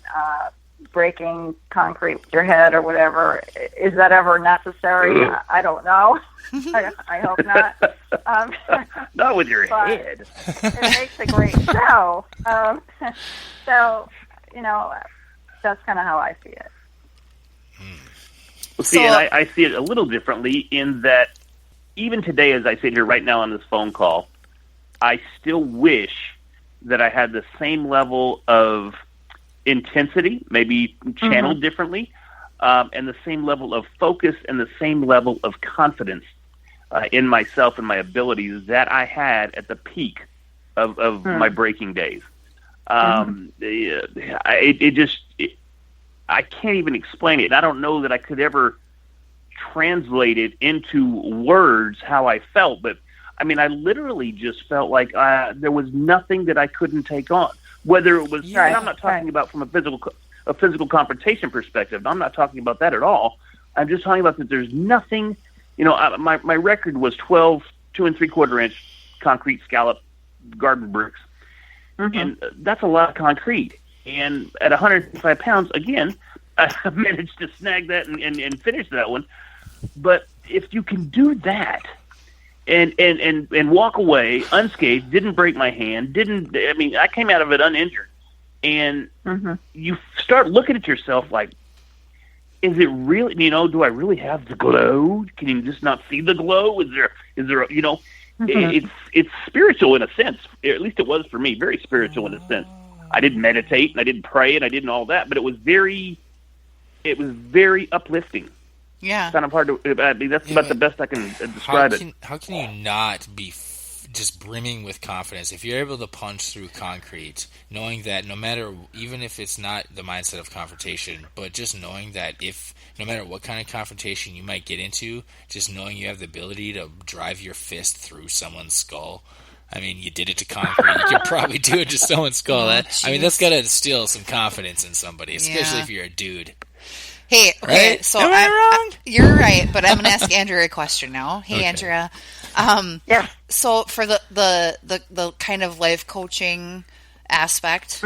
breaking concrete with your head or whatever, is that ever necessary? I don't know. I hope not. Not with your head. It makes a great show. So, that's kind of how I see it. Well, see, and I see it a little differently in that even today, as I sit here right now on this phone call, I still wish that I had the same level of intensity, maybe channeled differently, and the same level of focus and the same level of confidence in myself and my abilities that I had at the peak of my breaking days. I can't even explain it. I don't know that I could ever translate it into words how I felt, but I mean, I literally just felt like there was nothing that I couldn't take on. Whether it was, and I'm not talking about from a physical confrontation perspective. I'm not talking about that at all. I'm just talking about that there's nothing. My record was 12 2 3/4 inch concrete scallop garden bricks, and that's a lot of concrete. And at 105 pounds, again, I managed to snag that and finish that one. But if you can do that and walk away unscathed, didn't break my hand, I came out of it uninjured. And you start looking at yourself like, is it really, do I really have the glow? Can you just not see the glow? Is there, it's spiritual in a sense. At least it was for me, very spiritual in a sense. I didn't meditate and I didn't pray and I didn't all that, but it was very uplifting. Yeah. Kind of hard to, that's about the best I can describe it. How can you not be just brimming with confidence if you're able to punch through concrete, knowing that no matter, even if it's not the mindset of confrontation, but just knowing that if no matter what kind of confrontation you might get into, just knowing you have the ability to drive your fist through someone's skull. I mean, you did it to concrete. You could probably do it to someone's skull. That's got to instill some confidence in somebody, especially if you're a dude. Hey, okay, right? so am I wrong? You're right, but I'm going to ask Andrea a question now. Hey, okay. Andrea. Yeah. So for the kind of life coaching aspect,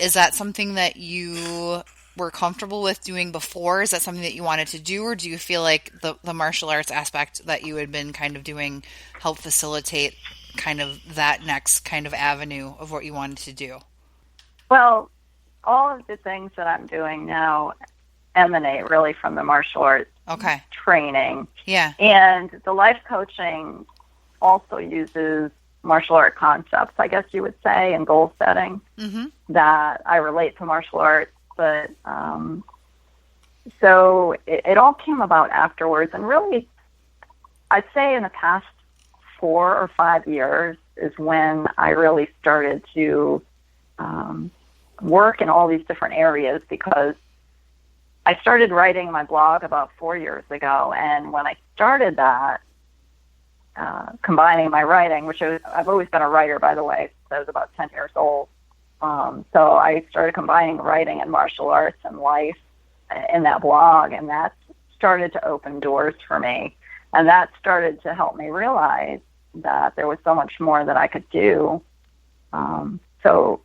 is that something that you were comfortable with doing before? Is that something that you wanted to do, or do you feel like the martial arts aspect that you had been kind of doing helped facilitate kind of that next kind of avenue of what you wanted to do? Well, all of the things that I'm doing now emanate really from the martial arts training. Yeah. And the life coaching also uses martial art concepts, I guess you would say, and goal setting that I relate to martial arts. But so it all came about afterwards. And really, I'd say in the past 4 or 5 years is when I really started to work in all these different areas, because I started writing my blog about 4 years ago. And when I started that, combining my writing, which I've always been a writer, by the way, since I was about 10 years old. So I started combining writing and martial arts and life in that blog, and that started to open doors for me. And that started to help me realize that there was so much more that I could do. So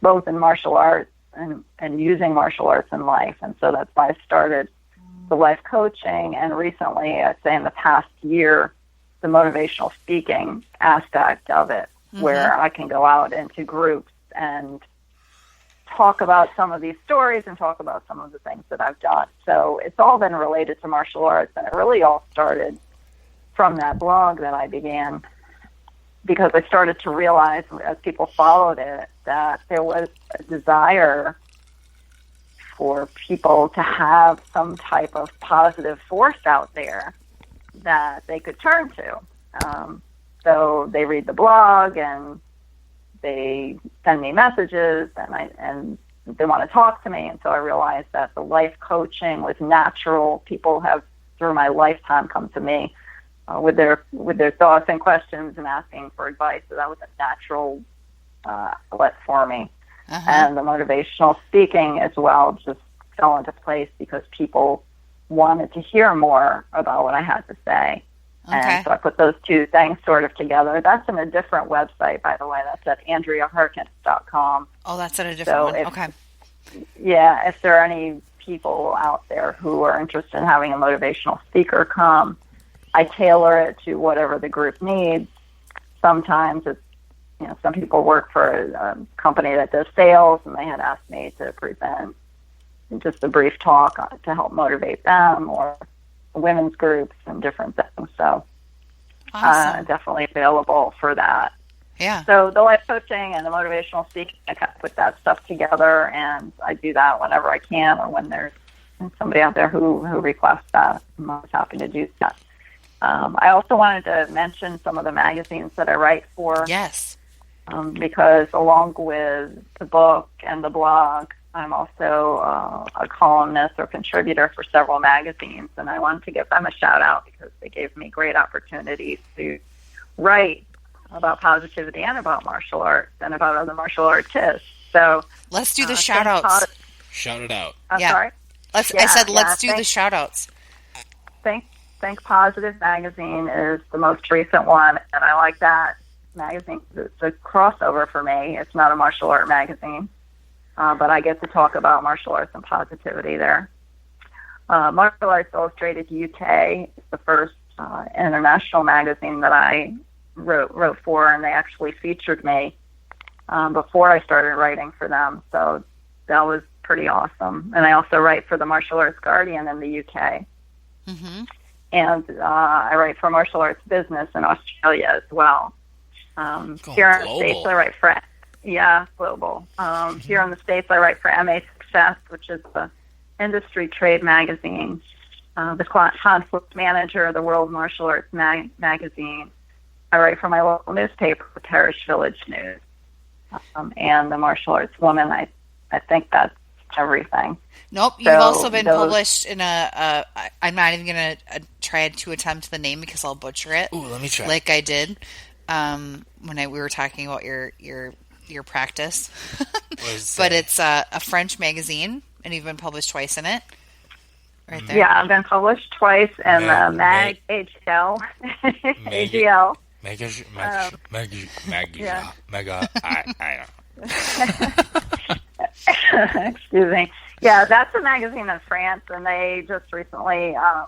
both in martial arts and using martial arts in life. And so that's why I started the life coaching, and recently, I'd say in the past year, the motivational speaking aspect of it, where I can go out into groups and talk about some of these stories and talk about some of the things that I've done. So it's all been related to martial arts, and it really all started from that blog that I began, because I started to realize as people followed it that there was a desire for people to have some type of positive force out there that they could turn to. So they read the blog and they send me messages and they want to talk to me. And so I realized that the life coaching was natural. People have, through my lifetime, come to me with their thoughts and questions and asking for advice. So that was a natural outlet for me. And the motivational speaking as well just fell into place because people wanted to hear more about what I had to say. And so I put those two things sort of together. That's in a different website, by the way. That's at AndreaHarkins.com. Oh, that's at a different one. Okay. Yeah, if there are any people out there who are interested in having a motivational speaker come, I tailor it to whatever the group needs. Sometimes it's, some people work for a company that does sales, and they had asked me to present just a brief talk to help motivate them, or women's groups and different things. So definitely available for that. Yeah. So the life coaching and the motivational speaking, I kind of put that stuff together, and I do that whenever I can, or when there's somebody out there who requests that. I'm always happy to do that. I also wanted to mention some of the magazines that I write for. Yes. Because along with the book and the blog, I'm also a columnist or contributor for several magazines, and I wanted to give them a shout out because they gave me great opportunities to write about positivity and about martial arts and about other martial artists. So let's do the shout outs. Shout it out. I'm sorry. I said let's do the shout outs. Think Positive magazine is the most recent one, and I like that magazine. It's a crossover for me. It's not a martial art magazine. But I get to talk about martial arts and positivity there. Martial Arts Illustrated UK is the first international magazine that I wrote for, and they actually featured me before I started writing for them. So that was pretty awesome. And I also write for the Martial Arts Guardian in the UK. Mm-hmm. And I write for Martial Arts Business in Australia as well. Here in the States, I write for, global. Here in the States, I write for MASUCCESS, which is the industry trade magazine, the conflict manager of the World Martial Arts magazine. I write for my local newspaper, the Parrish Village News, and the Martial Arts Woman. I think that's everything. Nope, you've also been published in I'm not even going to try to attempt the name because I'll butcher it. Ooh, let me try. Like I did when we were talking about your practice. But it's a French magazine, and you've been published twice in it. Right there. Yeah, I've been published twice in the AGL. AGL. Excuse me. Yeah, that's a magazine in France, and they just recently, I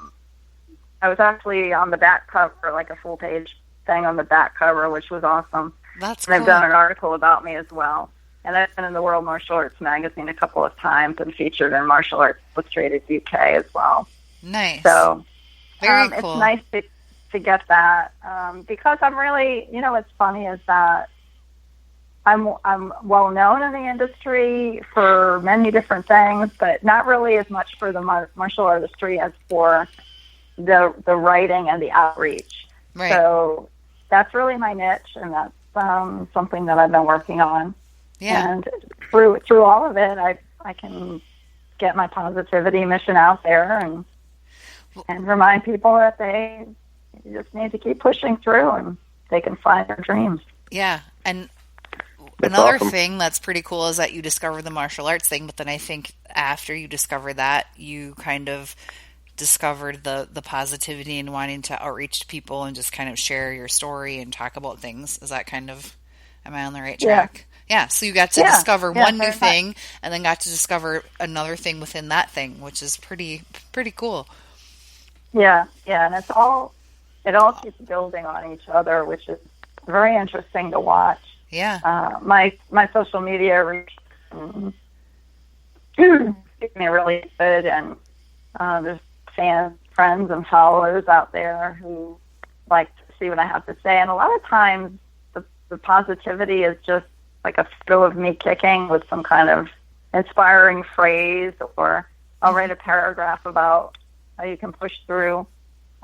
was actually on the back cover, like a full-page thing on the back cover, which was awesome. That's cool. And they've done an article about me as well. And I've been in the World Martial Arts magazine a couple of times and featured in Martial Arts Illustrated UK as well. Nice. So very cool. It's nice to get that because I'm really, what's funny is that I'm well known in the industry for many different things, but not really as much for the martial artistry as for the writing and the outreach. Right. So that's really my niche, and that's something that I've been working on. Yeah. And through all of it, I can get my positivity mission out there and remind people that they just need to keep pushing through and they can find their dreams. Yeah. And that's another awesome. thing that's pretty cool is that you discovered the martial arts thing, but then I think after you discovered that, you kind of discovered the positivity and wanting to outreach to people and just kind of share your story and talk about things. Is that kind of, am I on the right track? Yeah, so you got to discover one new thing and then got to discover another thing within that thing, which is pretty cool. Yeah, and it all keeps building on each other, which is very interesting to watch. Yeah. My social media reach me really good, and there's fans, friends, and followers out there who like to see what I have to say. And a lot of times the positivity is just like a spill of me kicking with some kind of inspiring phrase, or I'll write a paragraph about how you can push through.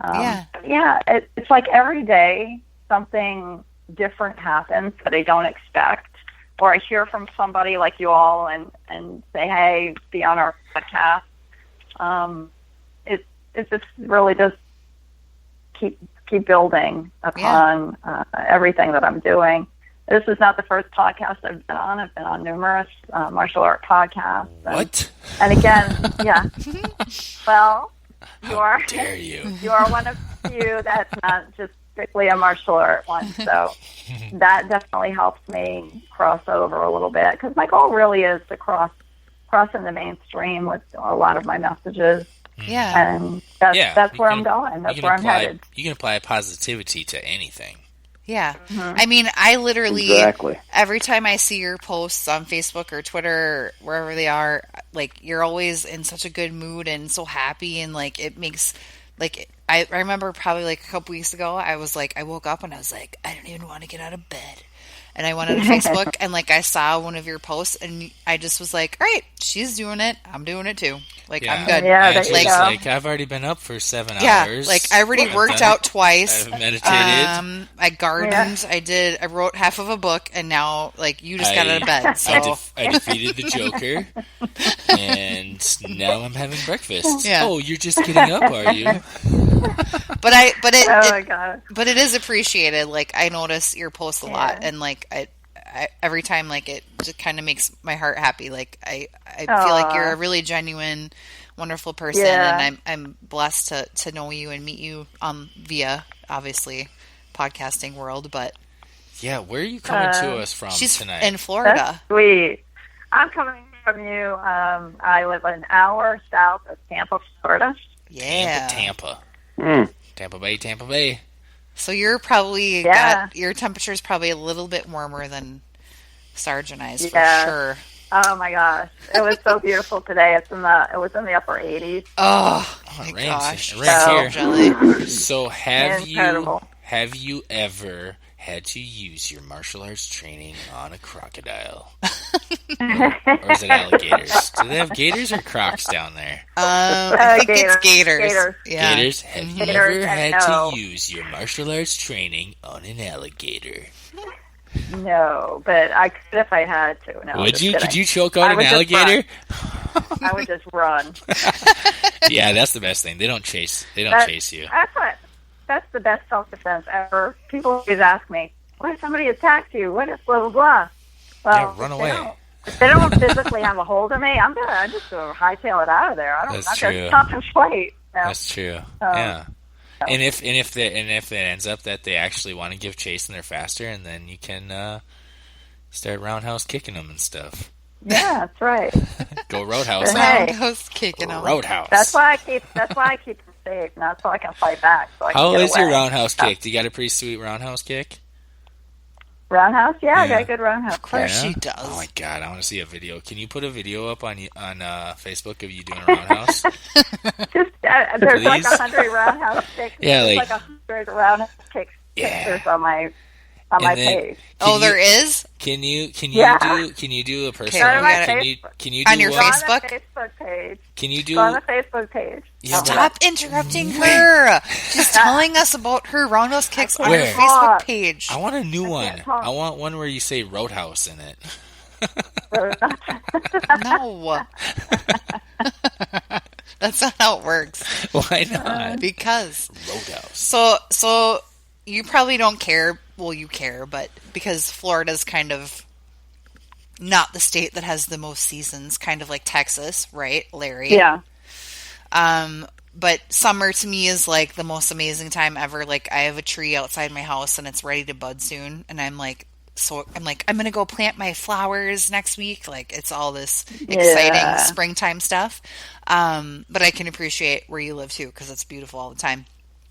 It's like every day something different happens that I don't expect, or I hear from somebody like you all and say, hey, be on our podcast. It just really does keep keep building upon everything that I'm doing. This is not the first podcast I've been on. I've been on numerous martial art podcasts. What? And again, yeah. Well, you are. How dare you? You are one of the few that's not just strictly a martial art one. So that definitely helps me cross over a little bit, because my goal really is to cross in the mainstream with a lot of my messages. Yeah. And that's where I'm going. That's where I'm headed. You can apply positivity to anything. Yeah. Mm-hmm. I mean, I literally, Exactly. every time I see your posts on Facebook or Twitter, or wherever they are, like, you're always in such a good mood and so happy, and, like, it makes, like, I remember probably, like, a couple weeks ago, I woke up and I was like, I don't even want to get out of bed. And I went on Facebook and, like, I saw one of your posts and I just was like, all right, she's doing it. I'm doing it too. Like, I'm good. Yeah, Actually, there you like, I've already been up for 7 Yeah, hours. like, I already worked out twice. I've meditated. I gardened. Yeah. I wrote half of a book, and now, like, you just got out of bed. So I defeated the Joker, and now I'm having breakfast. Yeah. Oh, you're just getting up, are you? But my God. But it is appreciated. Like, I notice your posts a lot, and, like, I every time, like, it just kind of makes my heart happy. Like, I feel like you're a really genuine, wonderful person, and I'm blessed to know you and meet you via, obviously, podcasting world. But yeah, where are you coming to us from tonight? In Florida. That's sweet. I'm coming from you. I live an hour south of Tampa, Florida. Yeah. Tampa. Tampa Bay. So you're probably got your temperature is probably a little bit warmer than Sargenized for sure. Oh my gosh, it was so beautiful today. It was in the upper 80s. Oh my gosh, it rains here. So have you ever had to use your martial arts training on a crocodile? Or is it alligators? Do they have gators or crocs down there? I think it's gators. Yeah. Gators? Have you ever had to use your martial arts training on an alligator? No, but I could if I had to. No, would you? Could you choke out an alligator? I would just run. Yeah, that's the best thing. They don't chase. They don't chase you. That's the best self-defense ever. People always ask me, "What if somebody attacks you? What if blah blah blah?" Well, run away. If they don't physically have a hold of me, I'm just gonna hightail it out of there. I'm not gonna contemplate. No. That's true. Yeah. And if it ends up that they actually want to give chase and they're faster, and then you can start roundhouse kicking them and stuff. Yeah, that's right. Go roadhouse. Roundhouse kicking them. Roadhouse. That's why I keep them safe, not so I can fight back. So how is your roundhouse kick? Do you got a pretty sweet roundhouse kick? Roundhouse? Yeah, I got a good roundhouse. Of course she does. Oh my god, I want to see a video. Can you put a video up on Facebook of you doing a roundhouse? Just there's like 100 roundhouse kicks. Yeah, like 100 roundhouse kicks pictures on my page. There is? Can you do a personal? Can you do on your Facebook? On the Facebook page. Can you do on the Facebook page? Stop interrupting her. She's telling us about her roundhouse kicks on her Facebook page. I want a new one. I want one where you say Roadhouse in it. No. That's not how it works. Why not? Because Roadhouse. So you probably don't care. Well, you care, but because Florida's kind of not the state that has the most seasons, kind of like Texas, right, Larry? Yeah. But summer to me is like the most amazing time ever. Like I have a tree outside my house and it's ready to bud soon, and I'm gonna go plant my flowers next week. Like it's all this exciting springtime stuff. But I can appreciate where you live too, because it's beautiful all the time.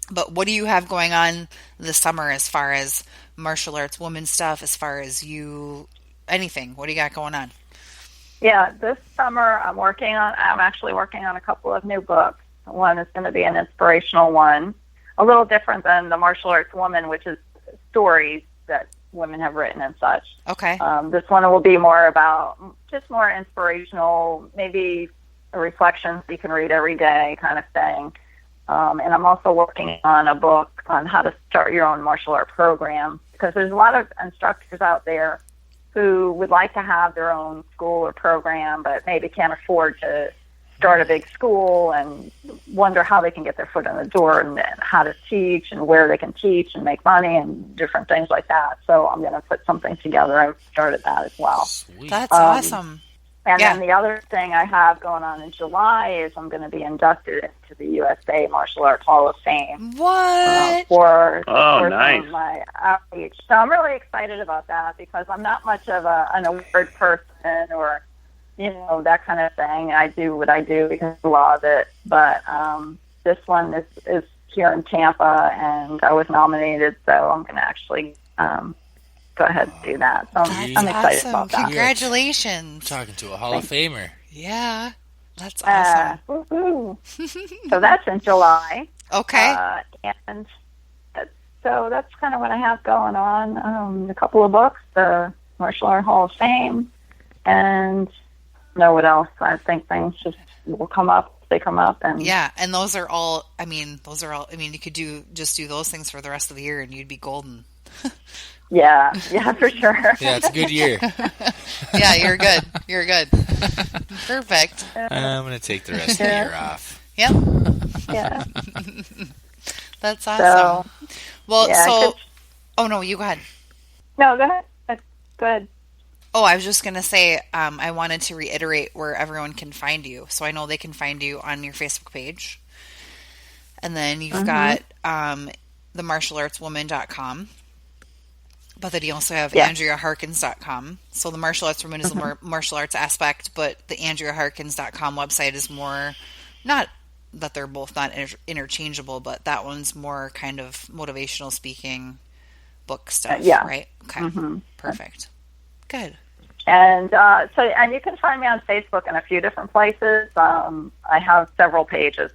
But what do you have going on this summer as far as martial arts woman stuff, as far as anything? What do you got going on? Yeah, this summer I'm actually working on a couple of new books. One is going to be an inspirational one, a little different than the martial arts woman, which is stories that women have written and such. Okay. This one will be more inspirational, maybe reflections you can read every day kind of thing. And I'm also working on a book on how to start your own martial art program, because there's a lot of instructors out there who would like to have their own school or program, but maybe can't afford to start a big school and wonder how they can get their foot in the door and how to teach and where they can teach and make money and different things like that. So I'm going to put something together. I've started that as well. Sweet. That's awesome. And then the other thing I have going on in July is I'm going to be inducted into the USA Martial Arts Hall of Fame. What? For nice. My outreach. So I'm really excited about that, because I'm not much of an award person or, that kind of thing. I do what I do because I love it. But this one is here in Tampa, and I was nominated, so I'm going to actually go ahead and do that. So I'm excited about that. Congratulations. Talking to a Hall of Famer. Yeah, that's awesome. So that's in July. Okay. And that's kind of what I have going on. A couple of books, the Martial Art Hall of Fame, and know what else. I think things just will come up. They come up, and and those are all. I mean, you could do those things for the rest of the year, and you'd be golden. Yeah, for sure. Yeah, it's a good year. Yeah, you're good. You're good. Perfect. I'm going to take the rest of the year off. Yep. Yeah. That's awesome. Oh, no, you go ahead. No, go ahead. Go ahead. Oh, I was just going to say, I wanted to reiterate where everyone can find you. So I know they can find you on your Facebook page. And then you've got themartialartswoman.com. But then you also have AndreaHarkins.com. So the martial arts woman is the more martial arts aspect, but the AndreaHarkins.com website is more, not that they're both not interchangeable, but that one's more kind of motivational speaking book stuff, right? Okay, perfect. Good. And and you can find me on Facebook in a few different places. I have several pages.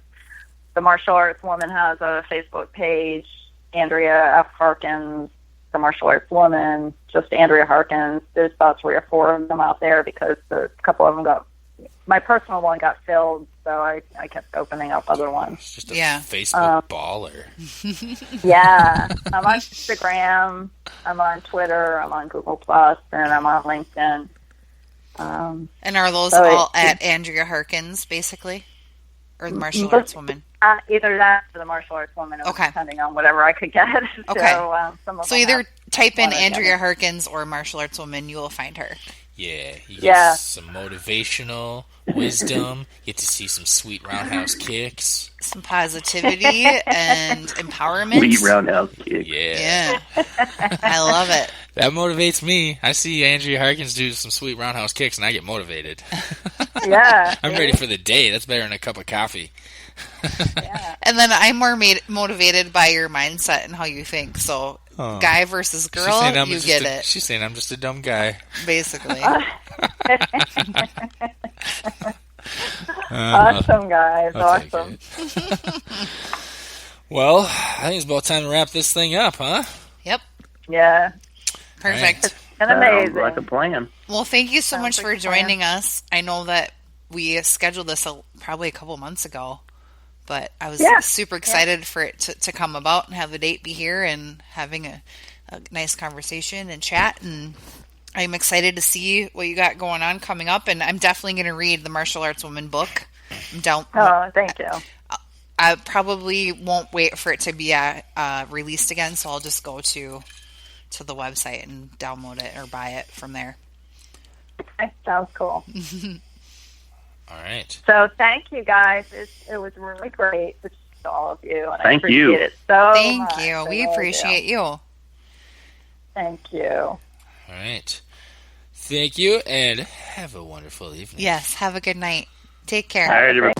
The Martial Arts Woman has a Facebook page. Andrea F. Harkins, the Martial Arts Woman, just Andrea Harkins. There's about 3 or 4 of them out there because a couple of them my personal one got filled, so I kept opening up other ones. It's just a Facebook baller. Yeah. I'm on Instagram, I'm on Twitter, I'm on Google+, and I'm on LinkedIn. And are those all at Andrea Harkins, basically? Or the Martial Arts Woman? Either that or the Martial Arts Woman, depending on whatever I could get. Okay. So either type in Andrea Harkins or Martial Arts Woman, you will find her. Yeah, you get some motivational wisdom, get to see some sweet roundhouse kicks. Some positivity and empowerment. Sweet roundhouse kicks. Yeah. I love it. That motivates me. I see Andrea Harkins do some sweet roundhouse kicks and I get motivated. Yeah. I'm ready for the day. That's better than a cup of coffee. Yeah. And then I'm more motivated by your mindset and how you think. So, guy versus girl, you get it. She's saying I'm just a dumb guy. Basically. Awesome, guys. Awesome. Well, I think it's about time to wrap this thing up, huh? Yep. Yeah. Perfect. It's been amazing. Like a plan. Well, thank you so much for joining us. I know that we scheduled this probably a couple months ago, but I was super excited for it to come about and have the date be here and having a nice conversation and chat. And I'm excited to see what you got going on coming up. And I'm definitely going to read the Martial Arts Woman book. Thank you. I probably won't wait for it to be released again, so I'll just go to the website and download it or buy it from there. That sounds cool. All right. So thank you, guys. It was really great to see all of you, and Thank I appreciate you. it so much. Thank you. We appreciate you. Thank you. All right. Thank you, and have a wonderful evening. Yes, have a good night. Take care. All right, everybody.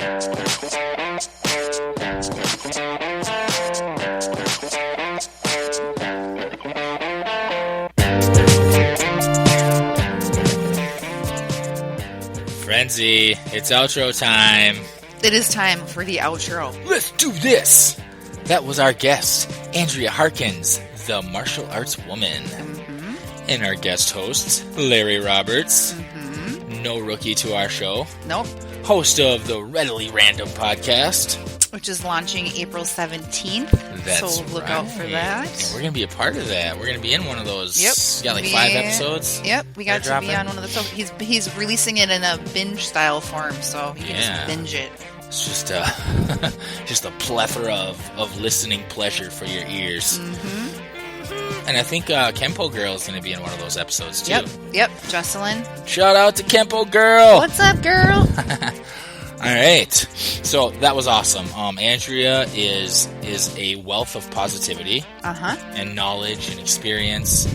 Frenzy, it's outro time. It is time for the outro. Let's do this. That was our guest, Andrea Harkins, the Martial Arts Woman. Mm-hmm. And our guest hosts, Larry Roberts. Mm-hmm. No rookie to our show. Nope. Host of the Readily Random podcast, which is launching April 17th. That's so look out for that. And we're going to be a part of that. We're going to be in one of those. Yep. You got like 5 episodes? Yep. We got to be on one of those. So he's releasing it in a binge style form, so you can just binge it. It's just just a plethora of listening pleasure for your ears. Mm-hmm. And I think Kempo Girl is going to be in one of those episodes, too. Yep. Jocelyn. Shout out to Kempo Girl. What's up, girl? All right. So that was awesome. Andrea is a wealth of positivity and knowledge and experience.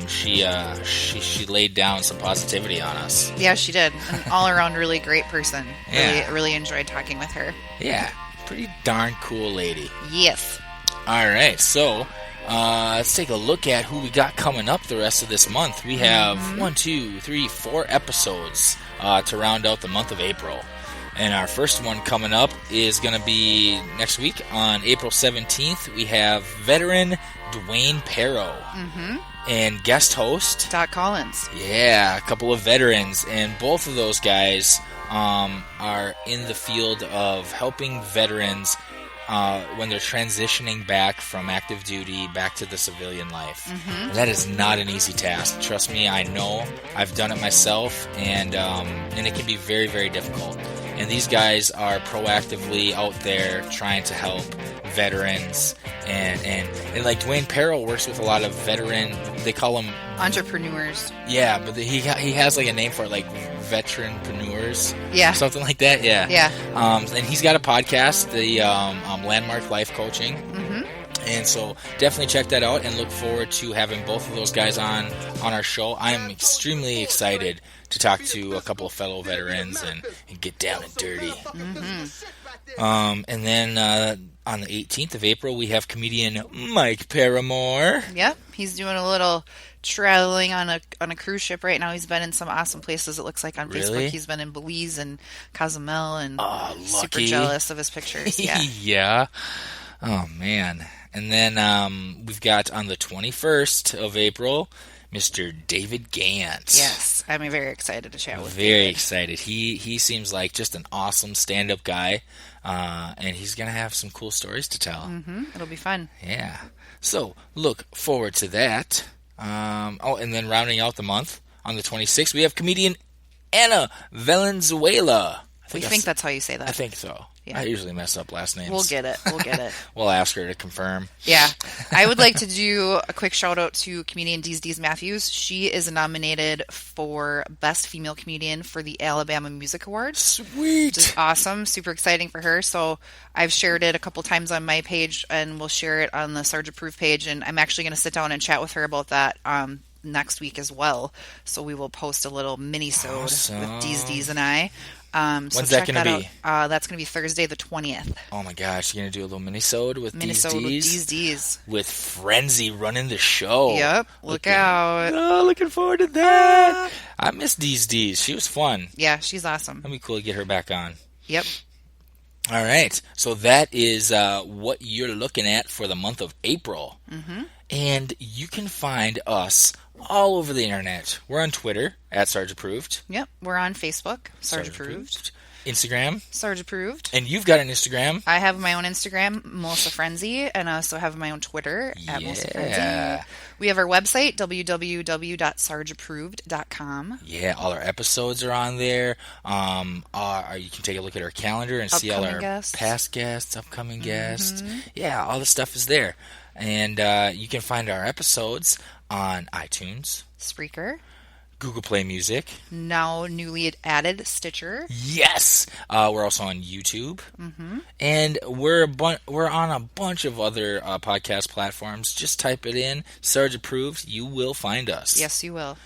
She laid down some positivity on us. Yeah, she did. An all-around really great person. Really enjoyed talking with her. Yeah. Pretty darn cool lady. Yes. All right. So... let's take a look at who we got coming up the rest of this month. We have 4 episodes to round out the month of April. And our first one coming up is going to be next week on April 17th. We have veteran Dwayne Perro and guest host Doc Collins. Yeah, a couple of veterans. And both of those guys are in the field of helping veterans when they're transitioning back from active duty back to the civilian life. That is not an easy task. Trust me, I know. I've done it myself, and it can be very, very difficult. And these guys are proactively out there trying to help veterans, and like Dwayne Perro works with a lot of veteran. They call them entrepreneurs. Yeah, but he has like a name for it, like veteranpreneurs. Yeah, something like that. Yeah. Yeah. And he's got a podcast, the Landmark Life Coaching. And so definitely check that out and look forward to having both of those guys on our show. I'm extremely excited to talk to a couple of fellow veterans and get down and dirty. And then on the 18th of April, we have comedian Mike Paramore. Yep, he's doing a little traveling on a cruise ship right now. He's been in some awesome places, it looks like, on Facebook. He's been in Belize and Cozumel, and super jealous of his pictures. Yeah. Yeah. Oh, man. And then we've got on the 21st of April, Mr. David Gant. Yes, I'm very excited to chat with him. Very excited. He seems like just an awesome stand-up guy, and he's going to have some cool stories to tell. It'll be fun. Yeah. So, look forward to that. And then rounding out the month, on the 26th, we have comedian Anna Valenzuela. I think that's how you say that. I think so. Yeah. I usually mess up last names. We'll get it. We'll ask her to confirm. Yeah. I would like to do a quick shout out to comedian Dees Matthews. She is nominated for Best Female Comedian for the Alabama Music Awards. Sweet. Which is awesome. Super exciting for her. So I've shared it a couple times on my page, and we'll share it on the SARGE Approved page. And I'm actually going to sit down and chat with her about that next week as well. So we will post a little mini-sode with Dees and I. When's that going to be? That's going to be Thursday the 20th. Oh my gosh, you're going to do a little mini-sode with Dees? With Frenzy running the show. Yep, look out. Oh, looking forward to that. I miss Dees. She was fun. Yeah, she's awesome. That'd be cool to get her back on. Yep. All right, so that is what you're looking at for the month of April. And you can find us all over the internet. We're on Twitter, at SARGE Approved. Yep, we're on Facebook, SARGE Approved. Instagram, SARGE Approved. And you've got an Instagram. I have my own Instagram, Melissa Frenzy, and I also have my own Twitter, at Melissa Frenzy. We have our website, www.sargeapproved.com. Yeah, all our episodes are on there. You can take a look at our calendar and see all our past guests, upcoming guests. Yeah, all the stuff is there. And you can find our episodes on iTunes, Spreaker, Google Play Music, now newly added Stitcher. Yes, we're also on YouTube, and we're on a bunch of other podcast platforms. Just type it in, SARGE Approved. You will find us. Yes, you will.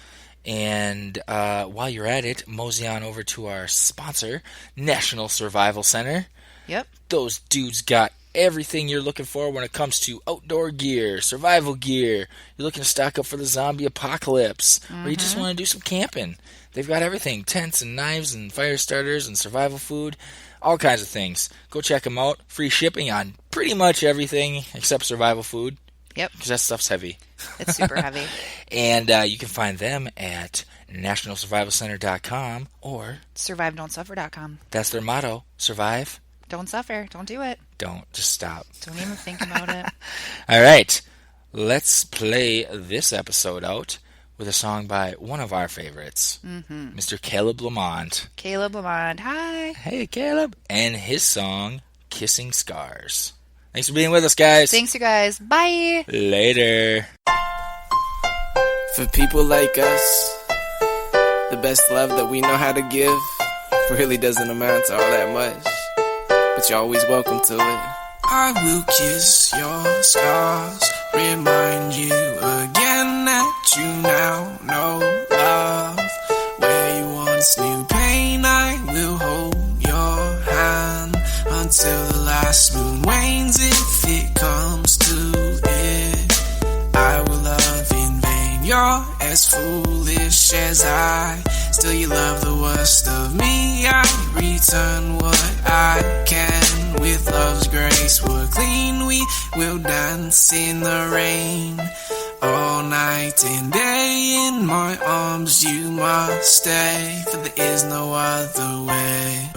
And while you're at it, mosey on over to our sponsor, National Survival Center. Yep, those dudes got everything you're looking for when it comes to outdoor gear, survival gear. You're looking to stock up for the zombie apocalypse, or you just want to do some camping. They've got everything, tents and knives and fire starters and survival food, all kinds of things. Go check them out. Free shipping on pretty much everything except survival food. Yep. Because that stuff's heavy. It's super heavy. And you can find them at nationalsurvivalcenter.com or survivedon'tsuffer.com. That's their motto. Survive. Don't suffer. Don't do it. Don't. Just stop. Don't even think about it. All right. Let's play this episode out with a song by one of our favorites, Mr. Caleb Lamont. Caleb Lamont. Hi. Hey, Caleb. And his song, Kissing Scars. Thanks for being with us, guys. Thanks, you guys. Bye. Later. For people like us, the best love that we know how to give really doesn't amount to all that much. But you're always welcome to it. I will kiss your scars, remind you again that you now know love. Where you once knew pain, I will hold your hand until the last moon wanes. If it comes to it, I will love in vain. You're as foolish as I, still you love the worst of me. I return what I can with love's grace. We're clean, we will dance in the rain all night and day. In my arms you must stay, for there is no other way.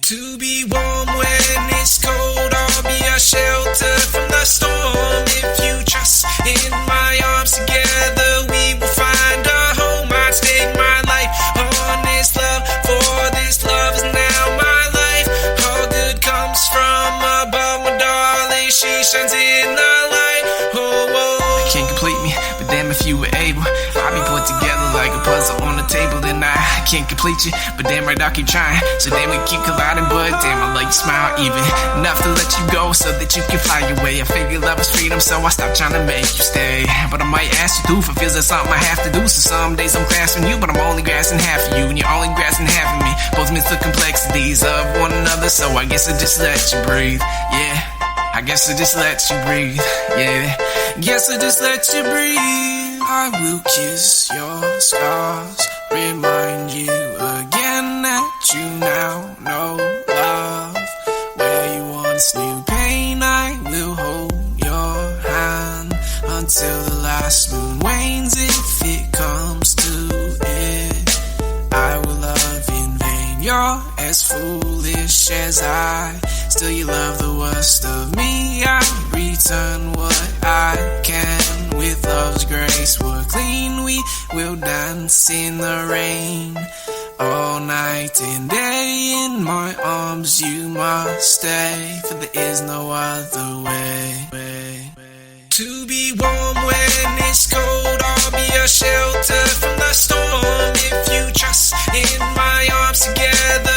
To be warm when it's cold, I'll be a shelter from the storm. If you trust in my arms, together we will find a home. I'd stake my life on this love, for this love is now my life. All good comes from above, my darling, she shines in the light. Oh, I can't complete me but damn if you were able. I be put together like a puzzle on the table, and I can't complete you, but damn right I'll keep trying. So damn we keep colliding, but damn I like your smile even enough to let you go so that you can fly away. I figure love is freedom, so I stopped trying to make you stay. But I might ask you to, for feels like something I have to do. So some days I'm grasping you, but I'm only grasping half of you, and you're only grasping half of me. Both miss the complexities of one another, so I guess I just let you breathe. Yeah, I guess I just let you breathe. Yeah, guess I just let you breathe. I will kiss your scars, remind you again that you now know love. Where you once knew pain, I will hold your hand until the last moon wanes. If it comes to it, I will love in vain. You're as foolish as I, still you love the worst of me. I return what I can with love's grace. We're clean, we will dance in the rain all night and day. In my arms you must stay, for there is no other way. To be warm when it's cold, I'll be a shelter from the storm. If you trust in my arms together,